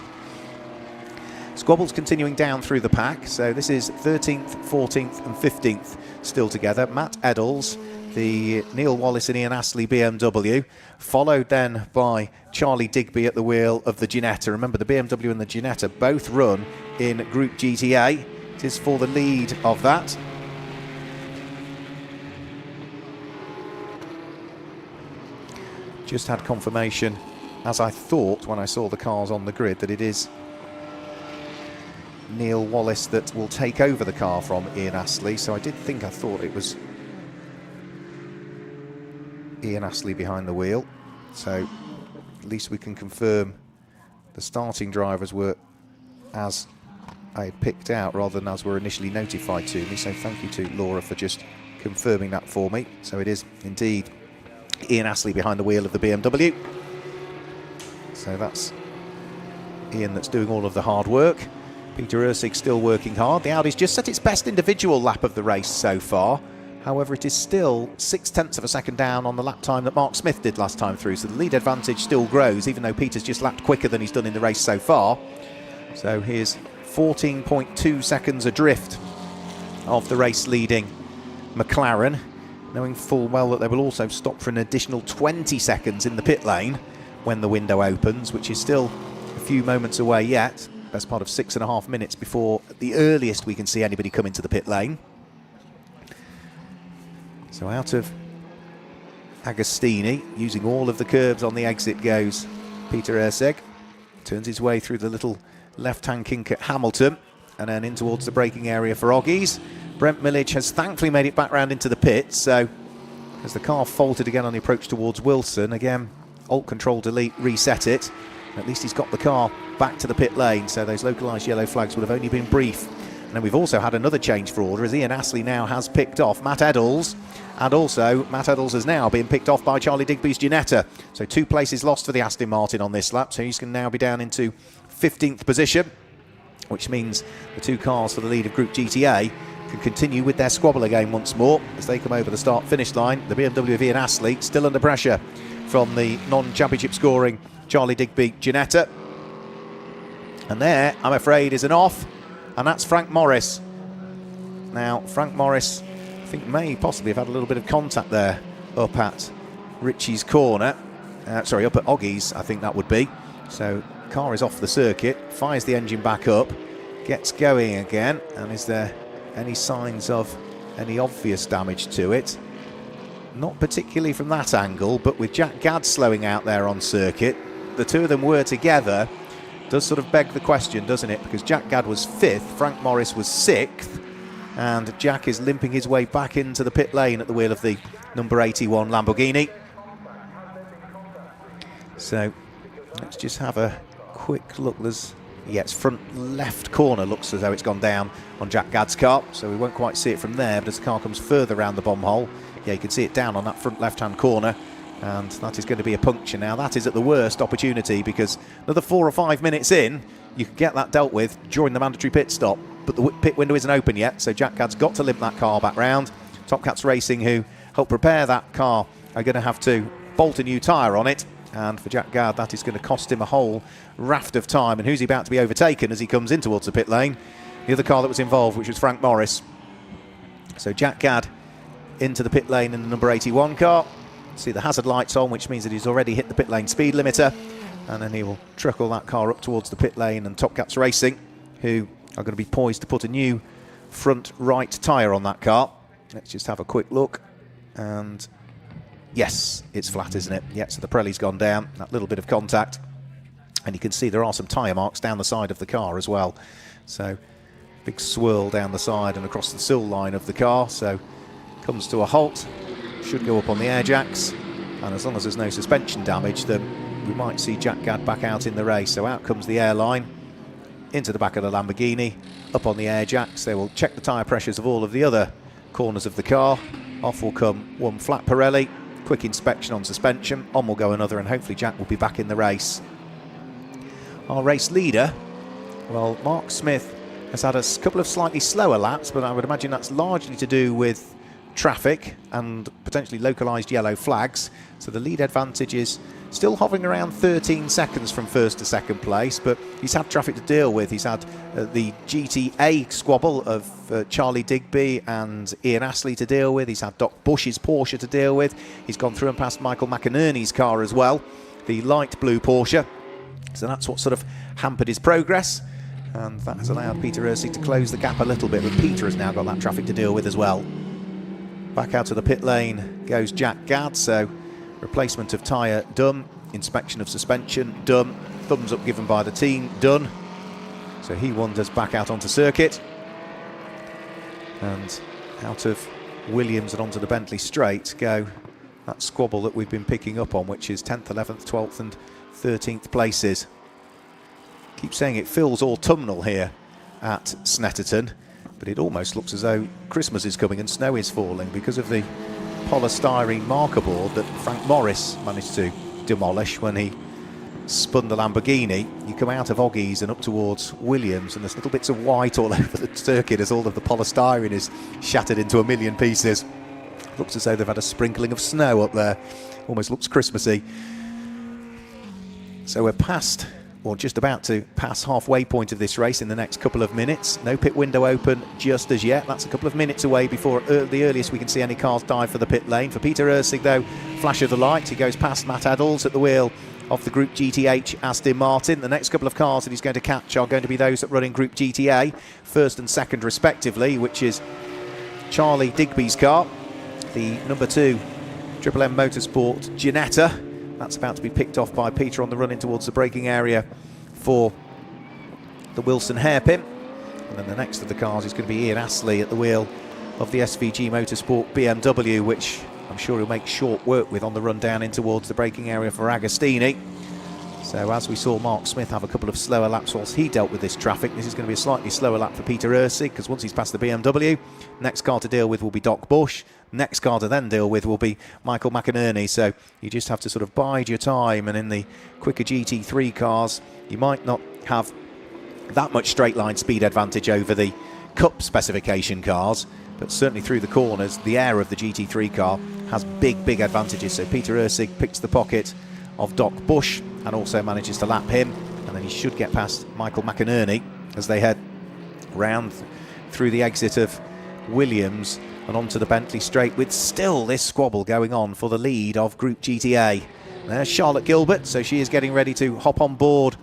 Squabbles continuing down through the pack, so this is 13th, 14th and 15th still together. Matt Eddles, the Neil Wallace and Ian Astley BMW, followed then by Charlie Digby at the wheel of the Ginetta. Remember, the BMW and the Ginetta both run in Group GTA. It is for the lead of that. Just had confirmation, as I thought when I saw the cars on the grid, that it is Neil Wallace that will take over the car from Ian Astley. So I thought it was Ian Astley behind the wheel. So at least we can confirm the starting drivers were as I had picked out rather than as were initially notified to me. So thank you to Laura for just confirming that for me. So it is indeed Ian Astley behind the wheel of the BMW. So that's Ian that's doing all of the hard work. Peter Erceg still working hard. The Audi's just set its best individual lap of the race so far. However, it is still 0.6 of a second down on the lap time that Mark Smith did last time through. So the lead advantage still grows, even though Peter's just lapped quicker than he's done in the race so far. So here's 14.2 seconds adrift of the race leading McLaren, knowing full well that they will also stop for an additional 20 seconds in the pit lane when the window opens, which is still a few moments away yet. Best part of 6.5 minutes before the earliest we can see anybody come into the pit lane. So out of Agostini, using all of the curbs on the exit goes Peter Erceg. Turns his way through the little left-hand kink at Hamilton and then in towards the braking area for Oggies. Brent Millage has thankfully made it back round into the pits, so as the car faltered again on the approach towards Wilson, again, Alt Control Delete, reset it. At least he's got the car back to the pit lane, so those localised yellow flags would have only been brief And we've also had another change for order, as Ian Astley now has picked off Matt Eddles, and also Matt Eddles has now been picked off by Charlie Digby's Ginetta. So 2 places lost for the Aston Martin on this lap, so he's going to now be down into 15th position, which means the 2 cars for the lead of Group GTA can continue with their squabble again once more as they come over the start-finish line. The BMW of Ian Astley still under pressure from the non-championship scoring Charlie Digby Ginetta. And there, I'm afraid, is an off, and that's Frank Morris. Now, Frank Morris, I think, may possibly have had a little bit of contact there up at Ritchie's corner. Up at Oggie's, I think that would be. So, car is off the circuit, fires the engine back up, gets going again, and is there any signs of any obvious damage to it? Not particularly from that angle, but with Jack Gadd slowing out there on circuit, the 2 of them were together. Does sort of beg the question, doesn't it? Because Jack Gadd was 5th, Frank Morris was 6th, and Jack is limping his way back into the pit lane at the wheel of the number 81 Lamborghini. So let's just have a quick look. It's front left corner, looks as though it's gone down on Jack Gadd's car, so we won't quite see it from there, but as the car comes further around the bomb hole, yeah, you can see it down on that front left-hand corner, and that is going to be a puncture. Now, that is at the worst opportunity, because another 4 or 5 minutes in, you can get that dealt with during the mandatory pit stop, but the pit window isn't open yet, so Jack Gadd's got to limp that car back round. Top Cats Racing, who helped prepare that car, are going to have to bolt a new tyre on it, and for Jack Gadd, that is going to cost him a whole raft of time. And who's he about to be overtaken as he comes in towards the pit lane? The other car that was involved, which was Frank Morris. So Jack Gadd into the pit lane in the number 81 car. See the hazard lights on, which means that he's already hit the pit lane speed limiter, and then he will trickle that car up towards the pit lane, and Top Cats Racing, who are going to be poised to put a new front right tyre on that car. Let's just have a quick look, and yes, it's flat, isn't it? Yeah, so the Pirelli's gone down, that little bit of contact, and you can see there are some tyre marks down the side of the car as well. So big swirl down the side and across the sill line of the car, so comes to a halt. Should go up on the air jacks, and as long as there's no suspension damage, then we might see Jack Gadd back out in the race. So out comes the airline into the back of the Lamborghini, up on the air jacks. They will check the tyre pressures of all of the other corners of the car. Off will come one flat Pirelli, quick inspection on suspension, on will go another, and hopefully Jack will be back in the race. Our race leader, well, Mark Smith has had a couple of slightly slower laps, but I would imagine that's largely to do with traffic and potentially localised yellow flags. So the lead advantage is still hovering around 13 seconds from first to second place, but he's had traffic to deal with. He's had the GTA squabble of Charlie Digby and Ian Astley to deal with. He's had Doc Bush's Porsche to deal with. He's gone through and past Michael McInerney's car as well, the light blue Porsche. So that's what sort of hampered his progress, and that has allowed Peter Ursig to close the gap a little bit, but Peter has now got that traffic to deal with as well. Back out to the pit lane goes Jack Gadd, so replacement of tyre done, inspection of suspension done, thumbs up given by the team done. So he wanders back out onto circuit, and out of Williams and onto the Bentley straight go that squabble that we've been picking up on, which is 10th, 11th, 12th and 13th places. Keep saying it feels autumnal here at Snetterton, but it almost looks as though Christmas is coming and snow is falling because of the polystyrene marker board that Frank Morris managed to demolish when he spun the Lamborghini. You come out of Oggie's and up towards Williams, and there's little bits of white all over the circuit as all of the polystyrene is shattered into a million pieces. Looks as though they've had a sprinkling of snow up there. Almost looks Christmassy. So we're past, or just about to pass, halfway point of this race in the next couple of minutes. No pit window open just as yet. That's a couple of minutes away before the earliest we can see any cars dive for the pit lane. For Peter Ursig, though, flash of the light. He goes past Matt Eddles at the wheel of the Group GTH Aston Martin. The next couple of cars that he's going to catch are going to be those that run in Group GTA, first and second respectively, which is Charlie Digby's car, the number 2 Triple M Motorsport Ginetta. That's about to be picked off by Peter on the run in towards the braking area for the Wilson hairpin. And then the next of the cars is going to be Ian Astley at the wheel of the SVG Motorsport BMW, which I'm sure he'll make short work with on the run down in towards the braking area for Agostini. So as we saw Mark Smith have a couple of slower laps whilst he dealt with this traffic, this is going to be a slightly slower lap for Peter Ursig, because once he's past the BMW, next car to deal with will be Doc Bush. Next car to then deal with will be Michael McInerney. So you just have to sort of bide your time, and in the quicker GT3 cars, you might not have that much straight line speed advantage over the Cup specification cars, but certainly through the corners, the air of the GT3 car has big advantages. So Peter Ursig picks the pocket of Doc Bush and also manages to lap him, and then he should get past Michael McInerney as they head round through the exit of Williams and onto the Bentley straight, with still this squabble going on for the lead of Group GTA. There's Charlotte Gilbert, so she is getting ready to hop on board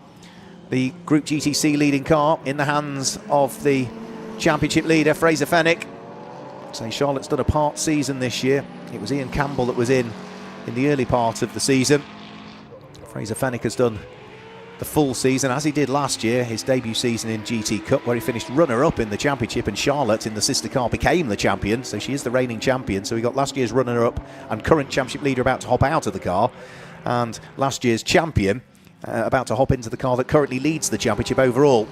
the Group GTC leading car in the hands of the championship leader Fraser Fenwick. So Charlotte's done a part season this year. It was Ian Campbell that was in the early part of the season. Fraser Fenwick has done the full season, as he did last year, his debut season in GT Cup, where he finished runner-up in the championship, and Charlotte in the sister car became the champion, so she is the reigning champion. So we got last year's runner-up and current championship leader about to hop out of the car, and last year's champion about to hop into the car that currently leads the championship overall.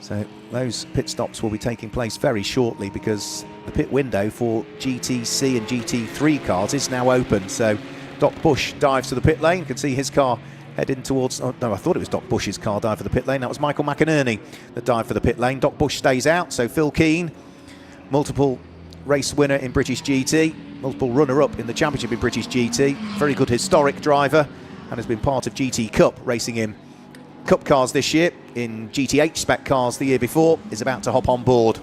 So those pit stops will be taking place very shortly, because the pit window for GTC and GT3 cars is now open. So Doc Bush dives to the pit lane. You can see his car heading towards... Oh, no, I thought it was Doc Bush's car dive for the pit lane. That was Michael McInerney that dived for the pit lane. Doc Bush stays out. So Phil Keane, multiple race winner in British GT, multiple runner-up in the championship in British GT, very good historic driver, and has been part of GT Cup, racing in Cup cars this year, in GTH spec cars the year before, is about to hop on board.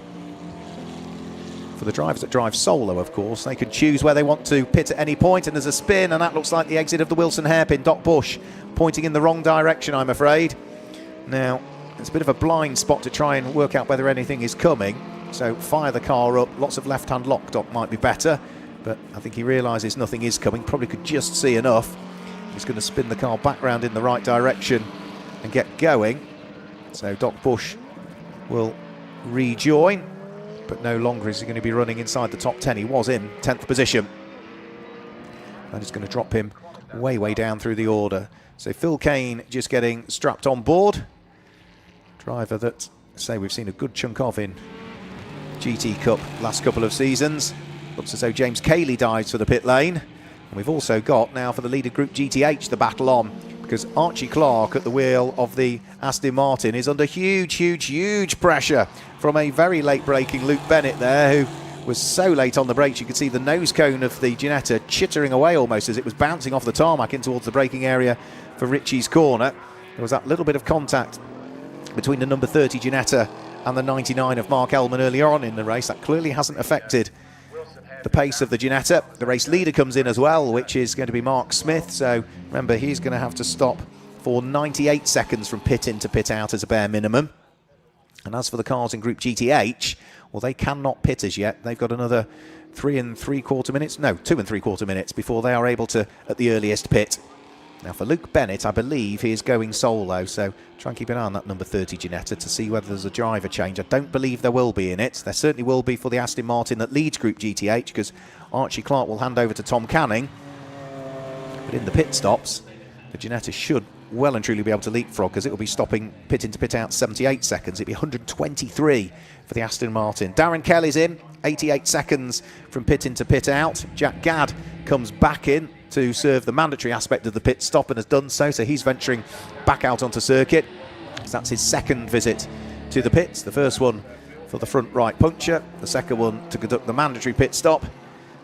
For the drivers that drive solo, of course, they can choose where they want to pit at any point, and there's a spin, and that looks like the exit of the Wilson hairpin. Doc Bush pointing in the wrong direction, I'm afraid. Now, it's a bit of a blind spot to try and work out whether anything is coming, so fire the car up. Lots of left-hand lock, Doc, might be better, but I think he realises nothing is coming, probably could just see enough. He's going to spin the car back round in the right direction and get going. So Doc Bush will rejoin, but no longer is he going to be running inside the top 10. He was in 10th position. That is going to drop him way down through the order. So Phil Kane just getting strapped on board. Driver that, say, we've seen a good chunk of in GT Cup last couple of seasons. Looks as though James Cayley dives for the pit lane. And we've also got now for the leader Group GTH the battle on, because Archie Clark at the wheel of the Aston Martin is under huge pressure from a very late braking Luke Bennett there, who was so late on the brakes. You could see the nose cone of the Ginetta chittering away almost as it was bouncing off the tarmac in towards the braking area for Ritchie's corner. There was that little bit of contact between the number 30 Ginetta and the 99 of Mark Ellman earlier on in the race. That clearly hasn't affected the pace of the Ginetta. The race leader comes in as well, which is going to be Mark Smith. So remember, he's going to have to stop for 98 seconds from pit in to pit out as a bare minimum. And as for the cars in Group GTH, well, they cannot pit as yet. They've got another 2 and 3/4 minutes before they are able to, at the earliest, pit. Now for Luke Bennett, I believe he is going solo, so try and keep an eye on that number 30 Ginetta to see whether there's a driver change. I don't believe there will be in it. There certainly will be for the Aston Martin that leads Group GTH, because Archie Clark will hand over to Tom Canning. But in the pit stops, the Ginetta should well and truly be able to leapfrog, because it will be stopping pit in to pit out 78 seconds. It'll be 123 for the Aston Martin. Darren Kelly's in, 88 seconds from pit in to pit out. Jack Gadd comes back in to serve the mandatory aspect of the pit stop and has done so, so he's venturing back out onto circuit. So that's his second visit to the pits. The first one for the front right puncture, the second one to conduct the mandatory pit stop.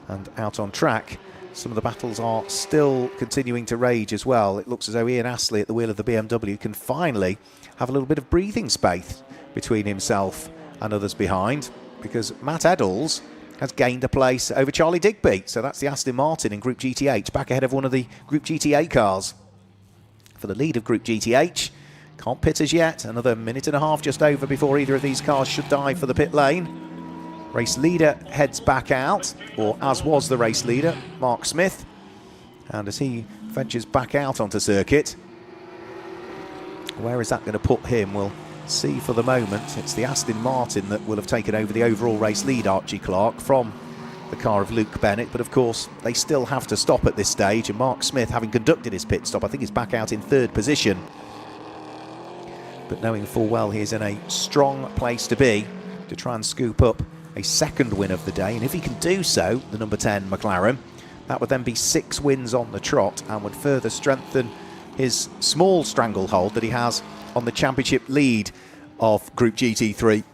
And out on track, some of the battles are still continuing to rage as well. It looks as though Ian Astley at the wheel of the BMW can finally have a little bit of breathing space between himself and others behind, because Matt Eddles has gained a place over Charlie Digby. So that's the Aston Martin in Group GTH, back ahead of one of the Group GTA cars. For the lead of Group GTH, can't pit as yet. Another minute and a half just over before either of these cars should dive for the pit lane. Race leader heads back out, or as was the race leader, Mark Smith. And as he ventures back out onto circuit, where is that going to put him? We'll see for the moment. It's the Aston Martin that will have taken over the overall race lead, Archie Clark, from the car of Luke Bennett, but of course they still have to stop at this stage, and Mark Smith, having conducted his pit stop, I think is back out in 3rd position. But knowing full well he is in a strong place to be to try and scoop up a 2nd win of the day, and if he can do so, the number 10 McLaren, that would then be 6 wins on the trot and would further strengthen his small stranglehold that he has on the championship lead of Group GT3.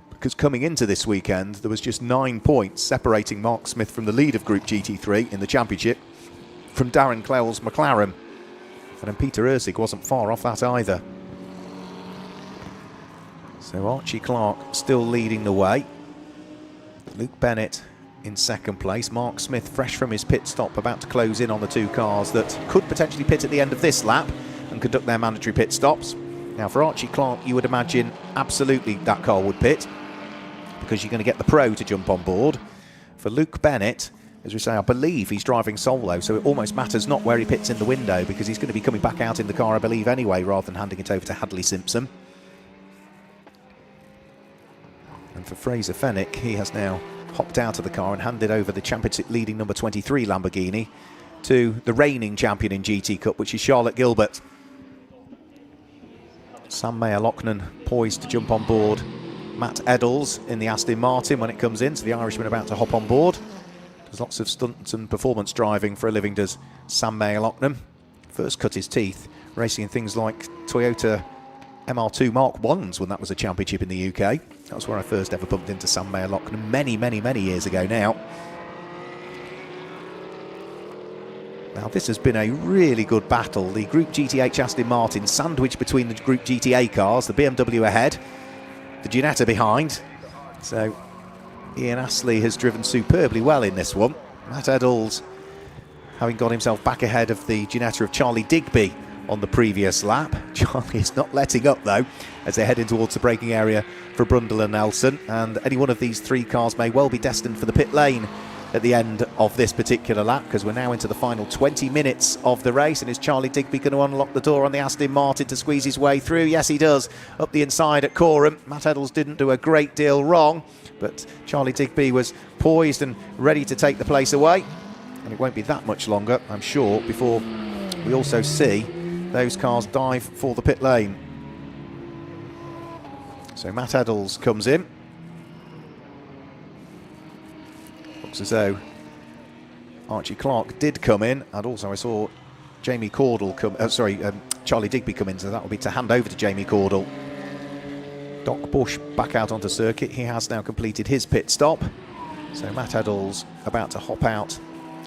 Because coming into this weekend, there was just 9 points separating Mark Smith from the lead of Group GT3 in the championship from Darren Clell's McLaren. And then Peter Ursig wasn't far off that either. So Archie Clark still leading the way. Luke Bennett in 2nd place. Mark Smith, fresh from his pit stop, about to close in on the 2 cars that could potentially pit at the end of this lap and conduct their mandatory pit stops. Now for Archie Clark, you would imagine absolutely that car would pit, because you're going to get the pro to jump on board. For Luke Bennett, as we say, I believe he's driving solo, so it almost matters not where he pits in the window, because he's going to be coming back out in the car, I believe, anyway, rather than handing it over to Hadley Simpson. And for Fraser Fenwick, he has now hopped out of the car and handed over the championship leading number 23 Lamborghini to the reigning champion in GT Cup, which is Charlotte Gilbert. Sam Mayer-Lochnan poised to jump on board Matt Eddles in the Aston Martin when it comes in, so the Irishman about to hop on board. There's lots of stunts and performance driving for a living, does Sam Mayer-Lochnan. First cut his teeth racing in things like Toyota MR2 Mark 1s when that was a championship in the UK. That was where I first ever bumped into Sam Mayer-Lochnan many years ago now. Now this has been a really good battle. The Group GTH Aston Martin sandwiched between the Group GTA cars, the BMW ahead, the Ginetta behind. So Ian Astley has driven superbly well in this one. Matt Eddles having got himself back ahead of the Ginetta of Charlie Digby on the previous lap. Charlie is not letting up though as they're heading towards the braking area for Brundle and Nelson, and any one of these 3 cars may well be destined for the pit lane at the end of this particular lap, because we're now into the final 20 minutes of the race. And is Charlie Digby going to unlock the door on the Aston Martin to squeeze his way through? Yes, he does, up the inside at Coram. Matt Eddles didn't do a great deal wrong, but Charlie Digby was poised and ready to take the place away, and it won't be that much longer, I'm sure, before we also see those cars dive for the pit lane. So Matt Eddles comes in. Looks as though Archie Clark did come in, and also I saw Jamie Cordell come, Charlie Digby come in, so that will be to hand over to Jamie Cordell. Doc Bush back out onto circuit. He has now completed his pit stop. So Matt Eddles about to hop out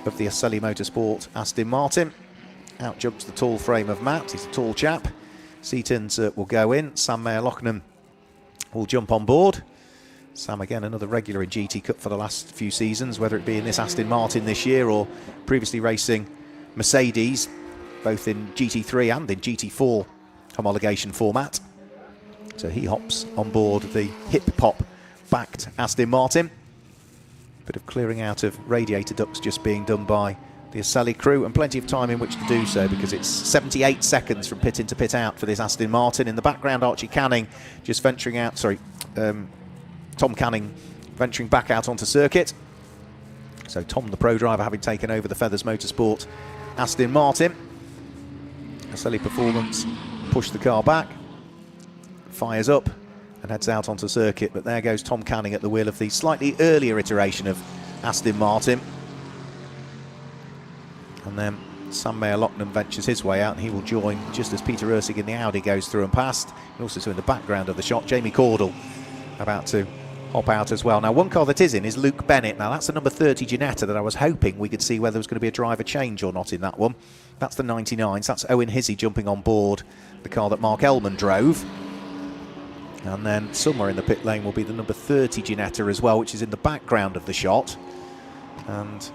of the Aselli Motorsport Aston Martin. Out jumps the tall frame of Matt. He's a tall chap. Seat insert will go in. Sam Mayer-Lochnan will jump on board. Sam, again, another regular in GT Cup for the last few seasons, whether it be in this Aston Martin this year or previously racing Mercedes, both in GT3 and in GT4 homologation format. So he hops on board the hip-pop backed Aston Martin. Bit of clearing out of radiator ducts just being done by the Aselli crew, and plenty of time in which to do so, because it's 78 seconds from pit in to pit out for this Aston Martin. In the background, Archie Canning just venturing out, Tom Canning venturing back out onto circuit. So Tom, the pro driver, having taken over the Feathers Motorsport Aston Martin. Aselli Performance pushed the car back, fires up and heads out onto circuit, but there goes Tom Canning at the wheel of the slightly earlier iteration of Aston Martin. And then Sam Mayer-Lochnan ventures his way out, and he will join just as Peter Ursig in the Audi goes through and past. And also in the background of the shot, Jamie Cordell about to hop out as well. Now, one car that is in is Luke Bennett. Now, that's the number 30 Ginetta that I was hoping we could see whether there was going to be a driver change or not in that one. That's the 99s. That's Owen Hizzy jumping on board the car that Mark Ellman drove. And then somewhere in the pit lane will be the number 30 Ginetta as well, which is in the background of the shot. And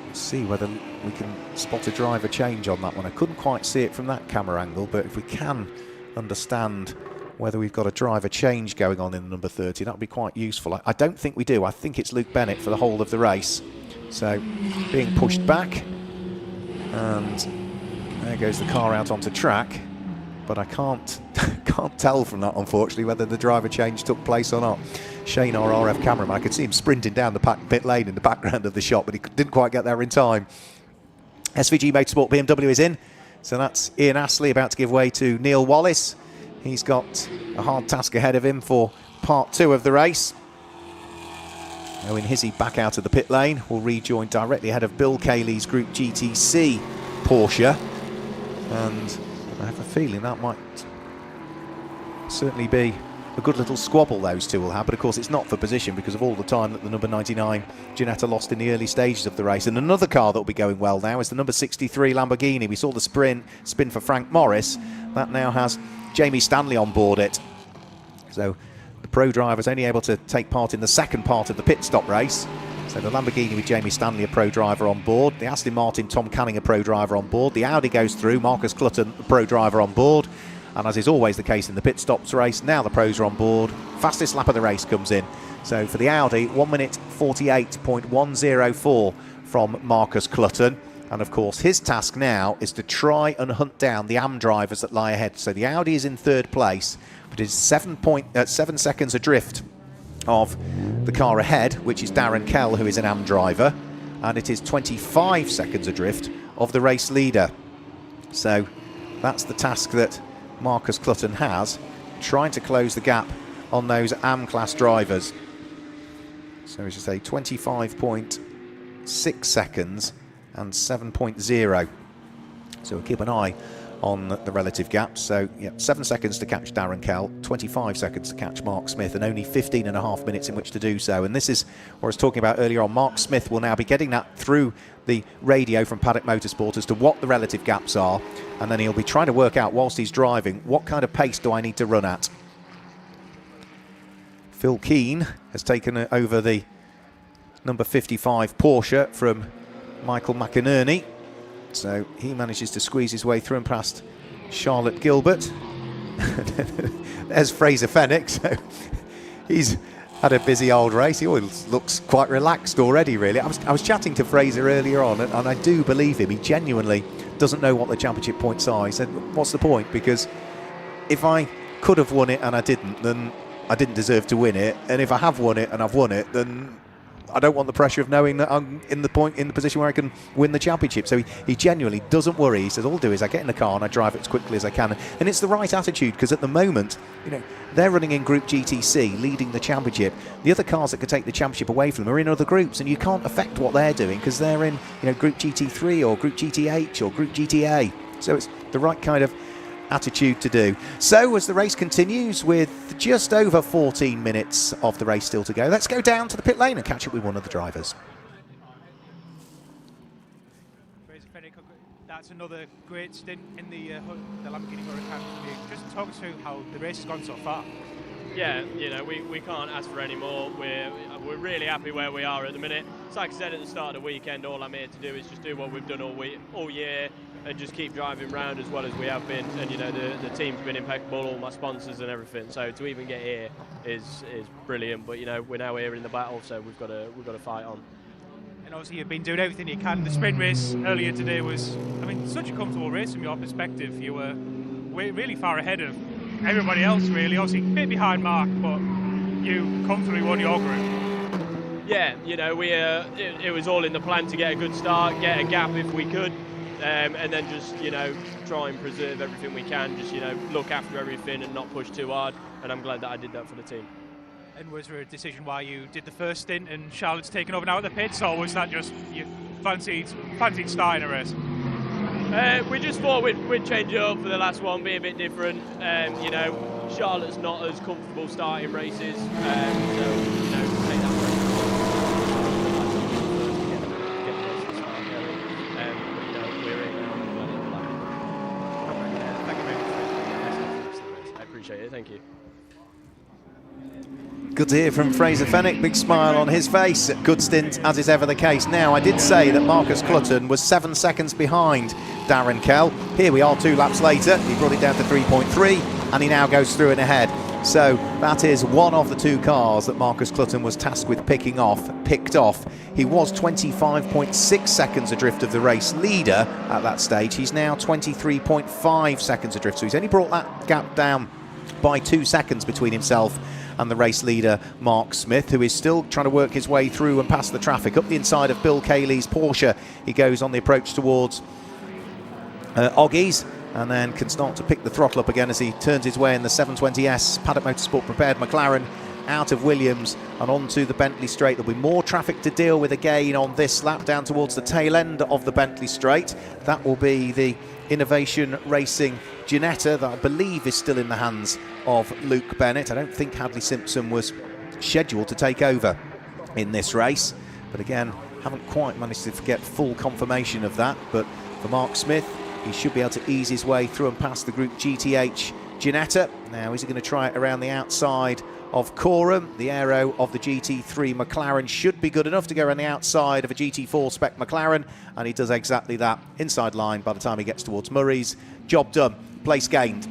let's see whether we can spot a driver change on that one. I couldn't quite see it from that camera angle, but if we can understand whether we've got a driver change going on in the number 30, that would be quite useful. I don't think we do. I think it's Luke Bennett for the whole of the race. So being pushed back, and there goes the car out onto track. but I can't tell from that, unfortunately, whether the driver change took place or not. Shane, our RF cameraman, I could see him sprinting down the pit lane in the background of the shot, but he didn't quite get there in time. SVG Motorsport BMW is in, so that's Ian Astley about to give way to Neil Wallace. He's got a hard task ahead of him for part 2 of the race. Owen Hizzy back out of the pit lane will rejoin directly ahead of Bill Cayley's Group GTC Porsche, and I have a feeling that might certainly be a good little squabble those two will have, but of course it's not for position because of all the time that the number 99 Ginetta lost in the early stages of the race. And another car that will be going well now is the number 63 Lamborghini. We saw the spin for Frank Morris. That now has Jamie Stanley on board it. So the pro driver's only able to take part in the second part of the pit stop race. So the Lamborghini with Jamie Stanley, a pro driver on board. The Aston Martin, Tom Canning, a pro driver on board. The Audi goes through, Marcus Clutton, a pro driver on board. And as is always the case in the pit stops race, now the pros are on board. Fastest lap of the race comes in. So for the Audi, 1 minute 48.104 from Marcus Clutton. And of course, his task now is to try and hunt down the AM drivers that lie ahead. So the Audi is in third place, but is 7 seconds adrift of the car ahead, which is Darren Kell, who is an AM driver. And it is 25 seconds adrift of the race leader. So that's the task that Marcus Clutton has, trying to close the gap on those AM class drivers. So as you say, 25.6 seconds and 7.0. So we'll keep an eye on the relative gaps. So yeah, 7 seconds to catch Darren Kell, 25 seconds to catch Mark Smith, and only 15.5 minutes in which to do so. And this is what I was talking about earlier on. Mark Smith will now be getting that through the radio from Paddock Motorsport as to what the relative gaps are, and then he'll be trying to work out whilst he's driving what kind of pace do I need to run at. Phil Keane has taken over the number 55 Porsche from Michael McInerney. So he manages to squeeze his way through and past Charlotte Gilbert. There's Fraser Fenwick. So he's had a busy old race. He always looks quite relaxed already, really. I was chatting to Fraser earlier on, and I do believe him. He genuinely doesn't know what the championship points are. He said, what's the point? Because if I could have won it and I didn't, then I didn't deserve to win it. And if I have won it and I've won it, then I don't want the pressure of knowing that I'm in the position where I can win the championship. So he genuinely doesn't worry. He says, all I'll do is I get in the car and I drive it as quickly as I can. And it's the right attitude, because at the moment, you know, they're running in Group GTC, leading the championship. The other cars that could take the championship away from them are in other groups, and you can't affect what they're doing because they're in, you know, Group GT3 or Group GTH or Group GTA. So it's the right kind of attitude to do. So as the race continues with just over 14 minutes of the race still to go, let's go down to the pit lane and catch up with one of the drivers. That's another great stint in the Lamborghini Huracan. Just talk us through how the race has gone so far. Yeah, you know, we can't ask for any more. We're really happy where we are at the minute. It's like I said at the start of the weekend, all I'm here to do is just do what we've done all year and just keep driving round as well as we have been. And you know, the team's been impeccable, all my sponsors and everything. So to even get here is brilliant. But you know, we're now here in the battle, so we've got to fight on. And obviously you've been doing everything you can. The sprint race earlier today was, I mean, such a comfortable race from your perspective. You were really far ahead of everybody else, really. Obviously a bit behind Mark, but you comfortably won your group. Yeah, you know, it was all in the plan to get a good start, get a gap if we could, and then just, you know, try and preserve everything we can, just, you know, look after everything and not push too hard, and I'm glad that I did that for the team. And was there a decision why you did the first stint and Charlotte's taken over now at the pits, or was that just you fancied starting a race? We just thought we'd change it up for the last one, be a bit different. You know, Charlotte's not as comfortable starting races, so, you know, take that race. I appreciate it, thank you. Good to hear from Fraser Fenwick, big smile on his face. Good stint, as is ever the case. Now, I did say that Marcus Clutton was 7 seconds behind Darren Kell. Here we are 2 laps later. He brought it down to 3.3, and he now goes through and ahead. So that is one of the two cars that Marcus Clutton was tasked with picked off. He was 25.6 seconds adrift of the race leader at that stage. He's now 23.5 seconds adrift. So he's only brought that gap down by 2 seconds between himself and the race leader Mark Smith, who is still trying to work his way through and past the traffic. Up the inside of Bill Cayley's Porsche, he goes on the approach towards Oggie's, and then can start to pick the throttle up again as he turns his way in the 720S Paddock Motorsport prepared McLaren out of Williams and onto the Bentley Straight. There'll be more traffic to deal with again on this lap down towards the tail end of the Bentley Straight. That will be the Innovation Racing Ginetta that I believe is still in the hands of Luke Bennett. I don't think Hadley Simpson was scheduled to take over in this race, but again, haven't quite managed to get full confirmation of that. But for Mark Smith, he should be able to ease his way through and past the Group GTH Ginetta. Now, is he going to try it around the outside of Coram? The aero of the GT3 McLaren should be good enough to go around the outside of a GT4 spec McLaren, and he does exactly that. Inside line by the time he gets towards Murray's. Job done, place gained.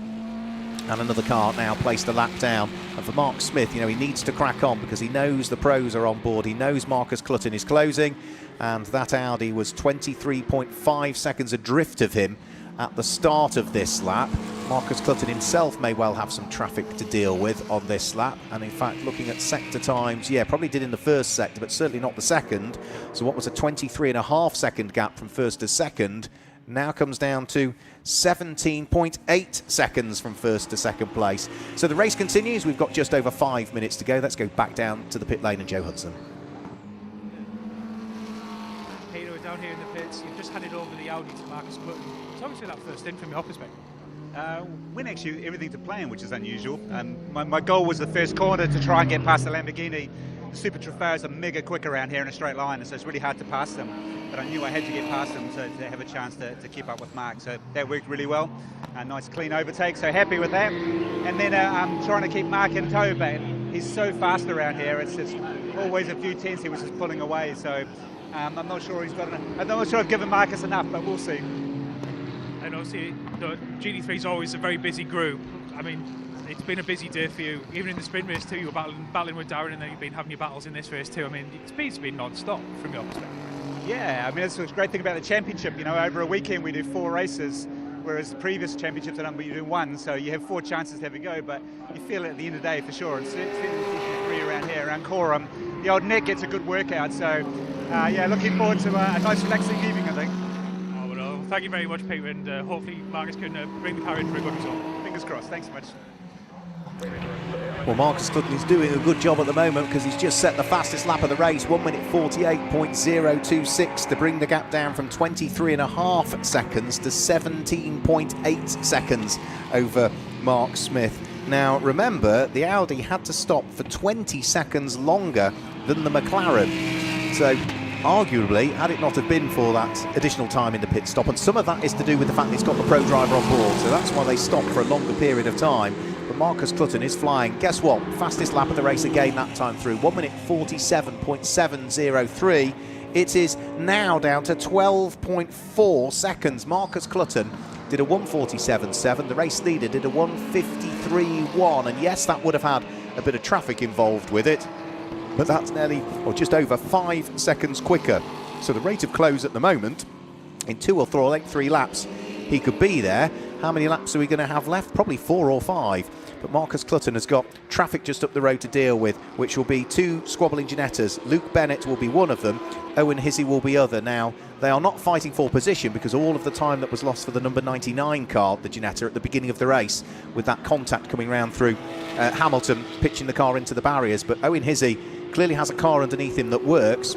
And another car now placed a lap down. And for Mark Smith, you know, he needs to crack on because he knows the pros are on board. He knows Marcus Clutton is closing, and that Audi was 23.5 seconds adrift of him at the start of this lap. Marcus Clutton himself may well have some traffic to deal with on this lap, and in fact, looking at sector times, yeah, probably did in the first sector, but certainly not the second. So what was a 23.5 second gap from first to second now comes down to 17.8 seconds from first to second place. So the race continues. We've got just over 5 minutes to go. Let's go back down to the pit lane and Joe Hudson. Peter, we're down here in the pits. You've just handed over the Audi to Marcus Clutton. Talk me through that first in from your perspective. Went actually everything to plan, which is unusual. My goal was the first corner to try and get past the Lamborghini. The Super Trofeos are mega quick around here in a straight line, and so it's really hard to pass them. But I knew I had to get past them to have a chance to keep up with Mark. So that worked really well. A nice clean overtake, so happy with that. And then I'm trying to keep Mark in tow, but he's so fast around here. It's always a few tenths he was just pulling away. So I'm not sure he's got enough. I'm not sure I've given Marcus enough, but we'll see. And obviously, the GT3 is always a very busy group. I mean, it's been a busy day for you. Even in the sprint race too, you were battling with Darren, and then you've been having your battles in this race too. I mean, it's been non-stop from your perspective. Yeah, I mean, that's the great thing about the championship. You know, over a weekend we do 4 races, whereas the previous championships you do 1, so you have 4 chances to have a go, but you feel it at the end of the day for sure. It's 3 around here, around Coram. The old neck gets a good workout, so yeah, looking forward to a nice relaxing evening, I think. Oh, well, thank you very much, Peter, and hopefully Marcus can bring the car in for a good result. Fingers crossed, thanks so much. Well, Marcus Clutton is doing a good job at the moment because he's just set the fastest lap of the race, 1 minute 48.026, to bring the gap down from 23.5 seconds to 17.8 seconds over Mark Smith. Now, remember, the Audi had to stop for 20 seconds longer than the McLaren. So, arguably, had it not have been for that additional time in the pit stop, and some of that is to do with the fact that it's got the pro driver on board, so that's why they stopped for a longer period of time. But Marcus Clutton is flying. Guess what? Fastest lap of the race again that time through. 1 minute 47.703. It is now down to 12.4 seconds. Marcus Clutton did a 1:47.7. The race leader did a 1:53.1. And yes, that would have had a bit of traffic involved with it, but that's nearly, or just over 5 seconds quicker. So the rate of close at the moment, in 2 or 3 laps, he could be there. How many laps are we going to have left? Probably 4 or 5. But Marcus Clutton has got traffic just up the road to deal with, which will be 2 squabbling Ginettas. Luke Bennett will be one of them. Owen Hizzy will be other. Now, they are not fighting for position because all of the time that was lost for the number 99 car, the Ginetta, at the beginning of the race, with that contact coming round through Hamilton, pitching the car into the barriers. But Owen Hizzy clearly has a car underneath him that works,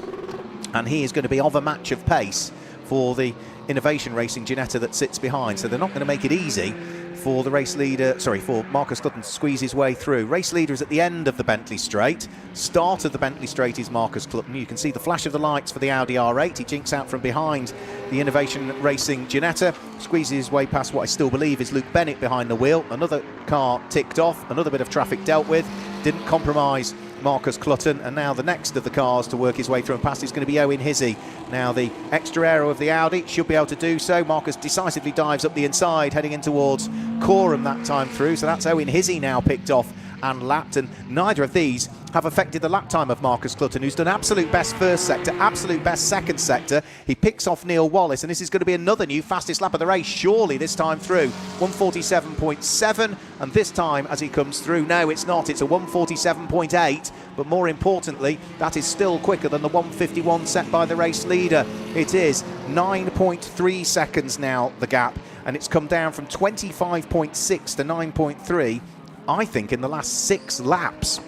and he is going to be of a match of pace for the Innovation Racing Ginetta that sits behind. So they're not going to make it easy for the race leader, for Marcus Clutton to squeeze his way through. Race leader is at the end of the Bentley Straight. Start of the Bentley Straight is Marcus Clutton. You can see the flash of the lights for the Audi R8. He jinks out from behind the Innovation Racing Ginetta, squeezes his way past what I still believe is Luke Bennett behind the wheel. Another car ticked off, another bit of traffic dealt with. Didn't compromise Marcus Clutton, and now the next of the cars to work his way through and past is going to be Owen Hizzy. Now the extra aero of the Audi should be able to do so. Marcus decisively dives up the inside, heading in towards Coram that time through, so that's Owen Hizzy now picked off and lapped, and neither of these have affected the lap time of Marcus Clutton, who's done absolute best first sector, absolute best second sector. He picks off Neil Wallace, and this is going to be another new fastest lap of the race, surely this time through. 1:47.7, and this time as he comes through, no, it's not, it's a 1:47.8, but more importantly, that is still quicker than the 1:51 set by the race leader. It is 9.3 seconds now, the gap, and it's come down from 25.6 to 9.3, I think, in the last 6 laps.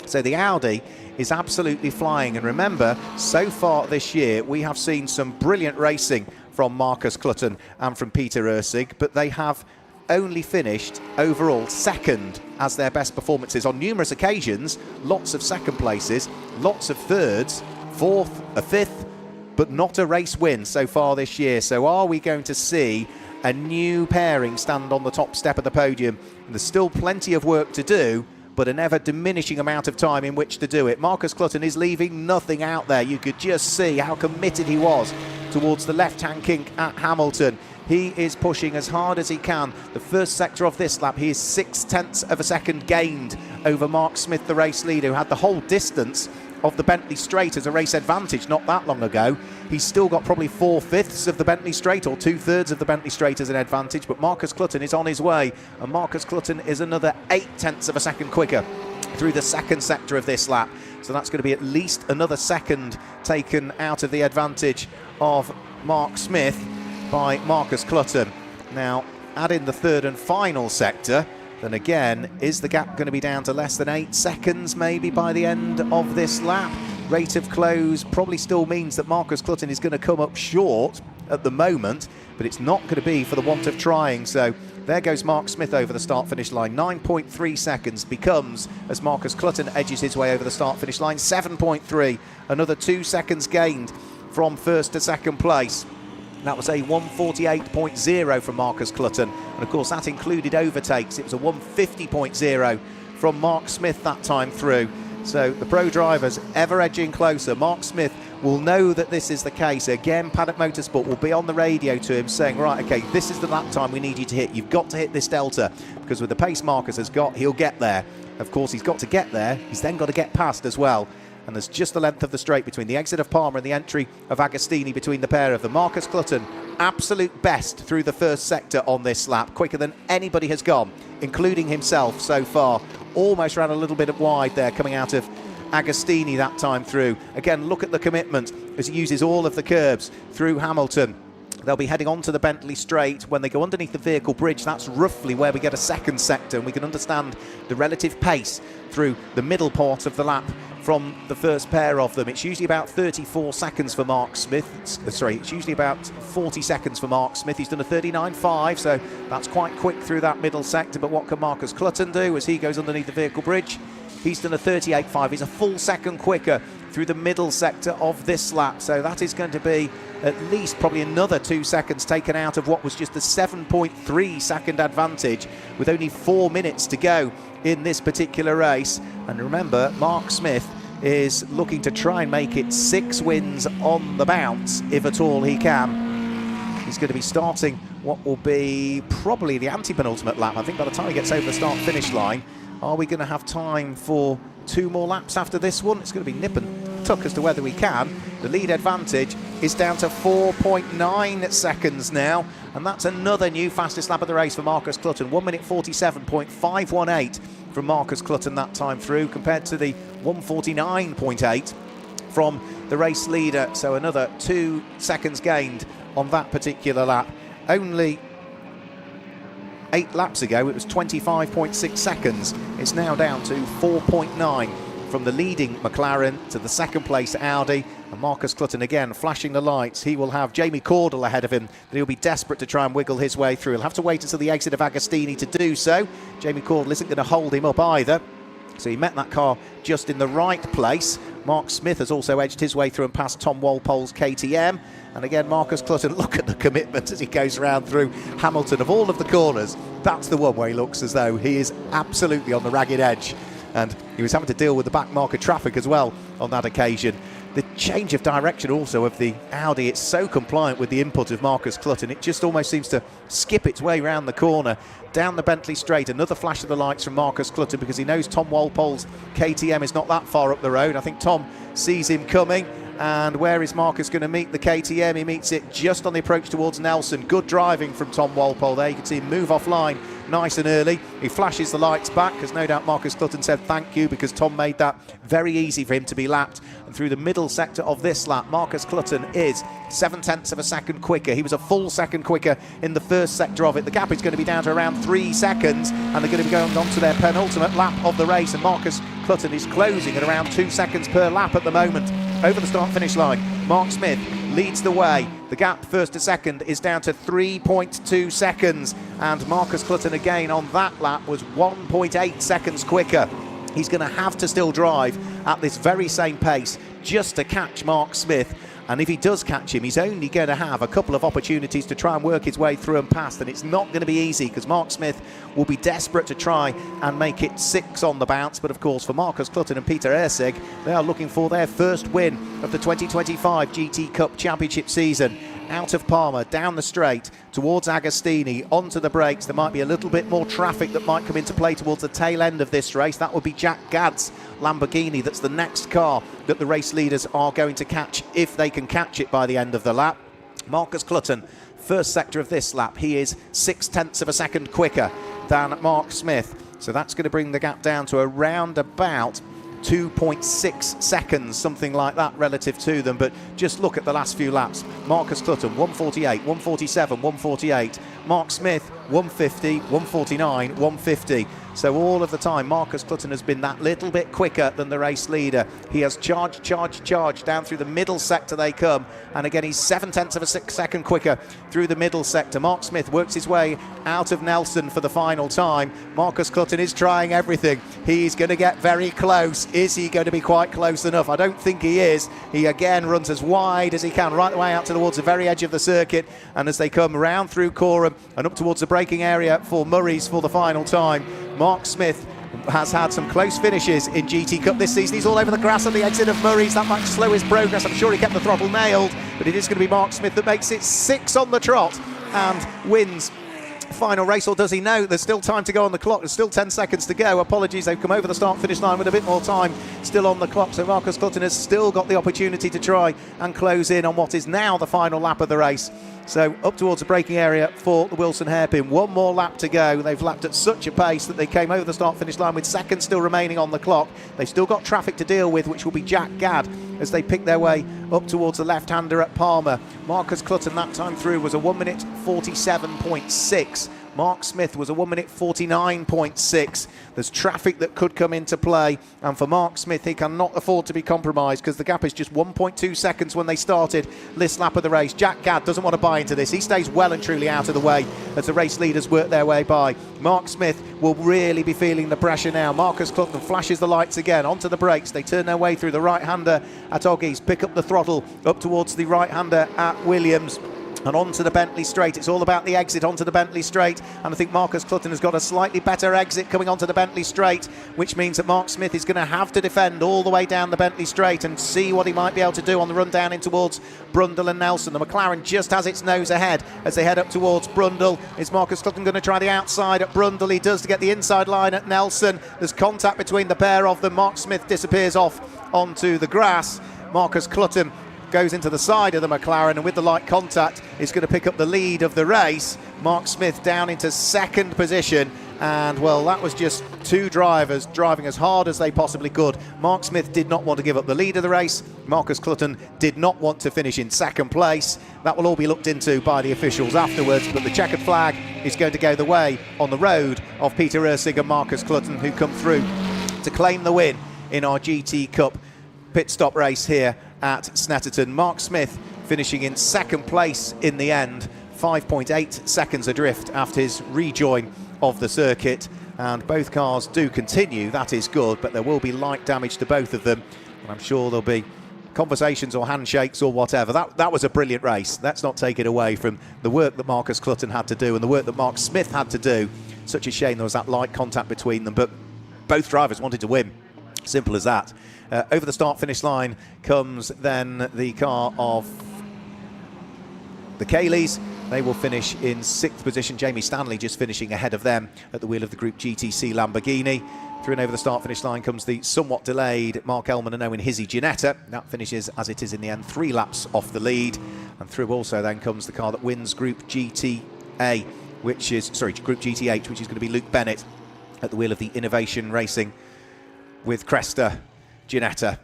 So the Audi is absolutely flying, and remember, so far this year we have seen some brilliant racing from Marcus Clutton and from Peter Ursig, but they have only finished overall second as their best performances on numerous occasions. Lots of second places, lots of thirds, fourth, a fifth, but not a race win so far this year. So are we going to see a new pairing stand on the top step of the podium? And there's still plenty of work to do, but an ever diminishing amount of time in which to do it. Marcus Clutton is leaving nothing out there. You could just see how committed he was towards the left-hand kink at Hamilton. He is pushing as hard as he can. The first sector of this lap, he is 0.6 of a second gained over Mark Smith, the race leader, who had the whole distance of the Bentley Straight as a race advantage not that long ago. He's still got probably 4/5 of the Bentley Straight or 2/3 of the Bentley Straight as an advantage, but Marcus Clutton is on his way, and Marcus Clutton is another 0.8 of a second quicker through the second sector of this lap. So that's going to be at least another second taken out of the advantage of Mark Smith by Marcus Clutton. Now, add in the third and final sector, then again, is the gap going to be down to less than 8 seconds maybe by the end of this lap? Rate of close probably still means that Marcus Clutton is going to come up short at the moment, but it's not going to be for the want of trying. So there goes Mark Smith over the start-finish line. 9.3 seconds becomes, as Marcus Clutton edges his way over the start-finish line, 7.3. Another 2 seconds gained from first to second place. That was a 1:48.0 from Marcus Clutton, and of course that included overtakes. It was a 1:50.0 from Mark Smith that time through. So the pro drivers ever edging closer. Mark Smith will know that this is the case. Again, Paddock Motorsport will be on the radio to him saying, right, okay, this is the lap time we need you to hit. You've got to hit this delta, because with the pace Marcus has got, he'll get there. Of course, he's got to get there. He's then got to get past as well. And there's just the length of the straight between the exit of Palmer and the entry of Agostini between the pair of them. Marcus Clutton, absolute best through the first sector on this lap, quicker than anybody has gone, including himself so far. Almost ran a little bit wide there coming out of Agostini that time through. Again, look at the commitment as he uses all of the curbs through Hamilton. They'll be heading onto the Bentley Straight. When they go underneath the vehicle bridge, that's roughly where we get a second sector, and we can understand the relative pace through the middle part of the lap from the first pair of them. It's usually about 34 seconds for Mark Smith. It's usually about 40 seconds for Mark Smith. He's done a 39.5, so that's quite quick through that middle sector. But what can Marcus Clutton do as he goes underneath the vehicle bridge? He's done a 38.5. He's a full second quicker through the middle sector of this lap. So that is going to be at least probably another 2 seconds taken out of what was just a 7.3 second advantage with only 4 minutes to go in this particular race. And remember, Mark Smith is looking to try and make it 6 wins on the bounce, if at all he can. He's going to be starting what will be probably the anti-penultimate lap. I think by the time he gets over the start-finish line, are we going to have time for 2 more laps after this one? It's going to be nip and tuck as to whether we can. The lead advantage is down to 4.9 seconds now, and that's another new fastest lap of the race for Marcus Clutton. 1:47.518 from Marcus Clutton that time through, compared to the 1:49.8 from the race leader. So another 2 seconds gained on that particular lap. Only 8 laps ago, it was 25.6 seconds. It's now down to 4.9 from the leading McLaren to the second place Audi. And Marcus Clutton again flashing the lights. He will have Jamie Cordell ahead of him, but he'll be desperate to try and wiggle his way through. He'll have to wait until the exit of Agostini to do so. Jamie Cordell isn't going to hold him up either. So he met that car just in the right place. Mark Smith has also edged his way through and past Tom Walpole's KTM. And again, Marcus Clutton, look at the commitment as he goes around through Hamilton. Of all of the corners, that's the one where he looks as though he is absolutely on the ragged edge. And he was having to deal with the back marker traffic as well on that occasion. the change of direction also of the Audi, it's so compliant with the input of Marcus Clutton. It just almost seems to skip its way around the corner, down the Bentley straight. Another flash of the lights from Marcus Clutton because he knows Tom Walpole's KTM is not that far up the road. I think Tom sees him coming. And where is Marcus going to meet the KTM? He meets it just on the approach towards Nelson. Good driving from Tom Walpole there. You can see him move offline nice and early. He flashes the lights back because no doubt Marcus Clutton said thank you because Tom made that very easy for him to be lapped. And through the middle sector of this lap, Marcus Clutton is 0.7 of a second quicker. He was a full second quicker in the first sector of it. The gap is going to be down to around 3 seconds, and they're going to be going on to their penultimate lap of the race. And Marcus Clutton is closing at around 2 seconds per lap at the moment. Over the start-finish line, Mark Smith leads the way. The gap first to second is down to 3.2 seconds, and Marcus Clutton again on that lap was 1.8 seconds quicker. He's going to have to still drive at this very same pace just to catch Mark Smith. And if he does catch him, he's only going to have a couple of opportunities to try and work his way through and past, and it's not going to be easy because Mark Smith will be desperate to try and make it 6 on the bounce. But of course, for Marcus Clutton and Peter Erceg, they are looking for their first win of the 2025 GT Cup Championship season. Out of Palmer, down the straight, towards Agostini, onto the brakes. There might be a little bit more traffic that might come into play towards the tail end of this race. That would be Jack Gadd's Lamborghini. That's the next car that the race leaders are going to catch, if they can catch it by the end of the lap. Marcus Clutton, first sector of this lap, he is 0.6 of a second quicker than Mark Smith. So that's going to bring the gap down to around about 2.6 seconds, something like that relative to them. But just look at the last few laps. Marcus Clutton 148, 147, 148. Mark Smith 150, 149, 150. So all of the time Marcus Clutton has been that little bit quicker than the race leader. He has charged down through the middle sector they come, and again he's 0.7 of a second quicker through the middle sector. Mark Smith works his way out of Nelson for the final time. Marcus Clutton is trying everything. He's going to get very close. Is he going to be quite close enough? I don't think he is. He again runs as wide as he can right the way out towards the very edge of the circuit, and as they come round through Coram and up towards the braking area for Murray's for the final time, Mark Smith has had some close finishes in GT Cup this season. He's all over the grass at the exit of Murray's. That might slow his progress. I'm sure he kept the throttle nailed, but it is going to be Mark Smith that makes it 6 on the trot and wins final race. Or does he know there's still time to go on the clock? There's still 10 seconds to go. Apologies, they've come over the start finish line with a bit more time still on the clock, so Marcus Clutton has still got the opportunity to try and close in on what is now the final lap of the race. So up towards the braking area for the Wilson hairpin. One more lap to go. They've lapped at such a pace that they came over the start finish line with seconds still remaining on the clock. They've still got traffic to deal with, which will be Jack Gadd as they pick their way up towards the left-hander at Palmer. Marcus Clutton that time through was a 1 minute 47.6. Mark Smith was a 1 minute 49.6. There's traffic that could come into play, and for Mark Smith, he cannot afford to be compromised because the gap is just 1.2 seconds when they started this lap of the race. Jack Gadd doesn't want to buy into this. He stays well and truly out of the way as the race leaders work their way by. Mark Smith will really be feeling the pressure now. Marcus Clutton flashes the lights again onto the brakes. They turn their way through the right-hander at Oggies, pick up the throttle up towards the right-hander at Williams, and onto the Bentley straight. It's all about the exit onto the Bentley straight, and I think Marcus Clutton has got a slightly better exit coming onto the Bentley straight, which means that Mark Smith is going to have to defend all the way down the Bentley straight and see what he might be able to do on the run down in towards Brundle and Nelson. The McLaren just has its nose ahead as they head up towards Brundle. Is Marcus Clutton going to try the outside at Brundle? He does to get the inside line at Nelson. There's contact between the pair of them. Mark Smith disappears off onto the grass. Marcus Clutton goes into the side of the McLaren, and with the light contact is going to pick up the lead of the race. Mark Smith down into second position, and well, that was just two drivers driving as hard as they possibly could. Mark Smith did not want to give up the lead of the race. Marcus Clutton did not want to finish in second place. That will all be looked into by the officials afterwards, but the checkered flag is going to go the way on the road of Peter Erceg and Marcus Clutton, who come through to claim the win in our GT Cup pit stop race here at Snetterton. Mark Smith finishing in second place in the end, 5.8 seconds adrift after his rejoin of the circuit, and both cars do continue. That is good, but there will be light damage to both of them, and I'm sure there'll be conversations or handshakes or whatever. That was a brilliant race. Let's not take it away from the work that Marcus Clutton had to do and the work that Mark Smith had to do. Such a shame there was that light contact between them, but both drivers wanted to win. Simple as that. Over the start-finish line comes then the car of the Kayleys. They will finish in 6th position. Jamie Stanley just finishing ahead of them at the wheel of the Group GTC Lamborghini. Through and over the start-finish line comes the somewhat delayed Mark Elman and Owen Hizzy Ginetta. That finishes, as it is in the end, 3 laps off the lead. And through also then comes the car that wins Group GTA, Group GT8, which is going to be Luke Bennett at the wheel of the Innovation Racing with Cresta Ginetta.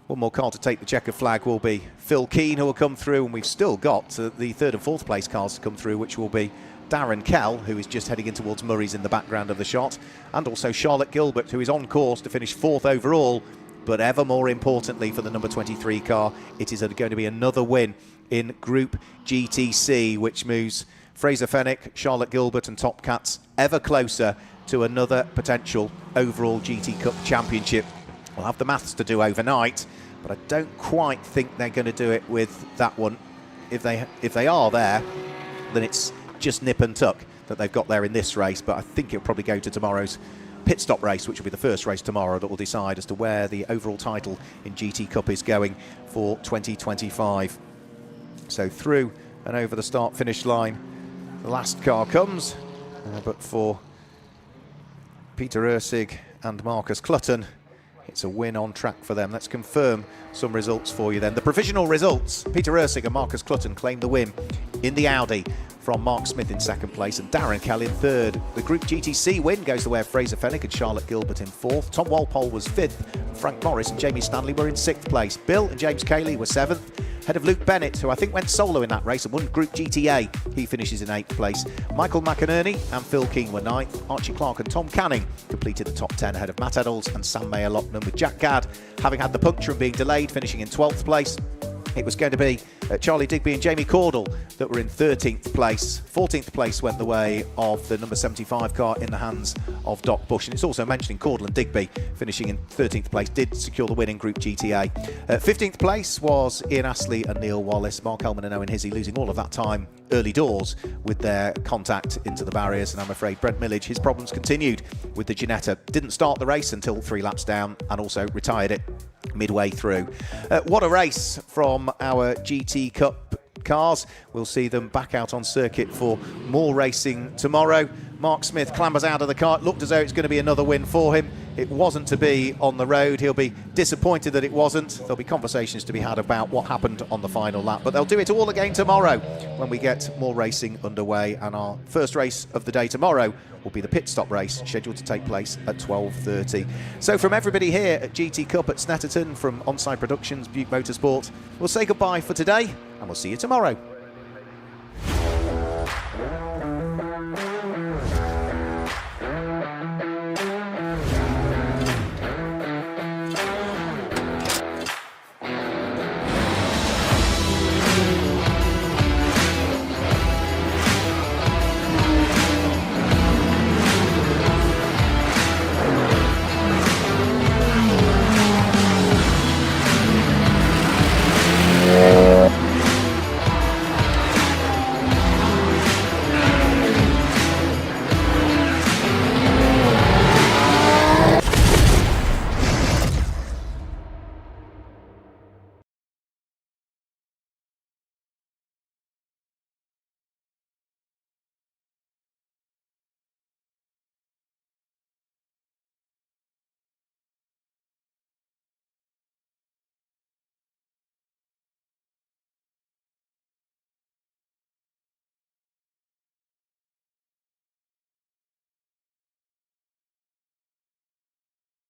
One more car to take the checkered flag will be Phil Keane, who will come through, and we've still got the 3rd and 4th place cars to come through, which will be Darren Kell, who is just heading in towards Murray's in the background of the shot, and also Charlotte Gilbert, who is on course to finish 4th overall. But ever more importantly for the number 23 car, it is going to be another win in Group GTC, which moves Fraser Fenwick, Charlotte Gilbert and Top Cats ever closer to another potential overall GT Cup championship. We'll have the maths to do overnight, but I don't quite think they're going to do it with that one. If they are there, then it's just nip and tuck that they've got there in this race, but I think it'll probably go to tomorrow's pit stop race, which will be the first race tomorrow that will decide as to where the overall title in GT Cup is going for 2025. So through and over the start-finish line, the last car comes, but for Peter Ursig and Marcus Clutton, it's a win on track for them. Let's confirm some results for you then. The provisional results: Peter Ursig and Marcus Clutton claim the win in the Audi from Mark Smith in 2nd place and Darren Kell in 3rd. The Group GTC win goes the way of Fraser Fenwick and Charlotte Gilbert in 4th. Tom Walpole was 5th. Frank Morris and Jamie Stanley were in 6th place. Bill and James Cayley were 7th. Ahead of Luke Bennett, who I think went solo in that race and won Group GTA. He finishes in 8th place. Michael McInerney and Phil Keane were 9th. Archie Clark and Tom Canning completed the top 10 ahead of Matt Eddles and Sam Mayer-Lochnan, with Jack Gadd having had the puncture and being delayed, finishing in 12th place. It was going to be Charlie Digby and Jamie Cordell that were in 13th place. 14th place went the way of the number 75 car in the hands of Doc Bush. And it's also mentioning Cordell and Digby finishing in 13th place did secure the win in Group GTA. 15th place was Ian Astley and Neil Wallace. Mark Elman and Owen Hizzy losing all of that time early doors with their contact into the barriers. And I'm afraid Brent Millage, his problems continued with the Ginetta. Didn't start the race until 3 laps down and also retired it midway through. What a race from our GT Cup cars. We'll see them back out on circuit for more racing tomorrow. Mark Smith clambers out of the car. It looked as though it's going to be another win for him. It wasn't to be on the road. He'll be disappointed that it wasn't. There'll be conversations to be had about what happened on the final lap, but they'll do it all again tomorrow when we get more racing underway. And our first race of the day tomorrow will be the pit stop race, scheduled to take place at 12:30. So from everybody here at GT Cup at Snetterton, from Onside Productions, Butte Motorsport, we'll say goodbye for today and we'll see you tomorrow.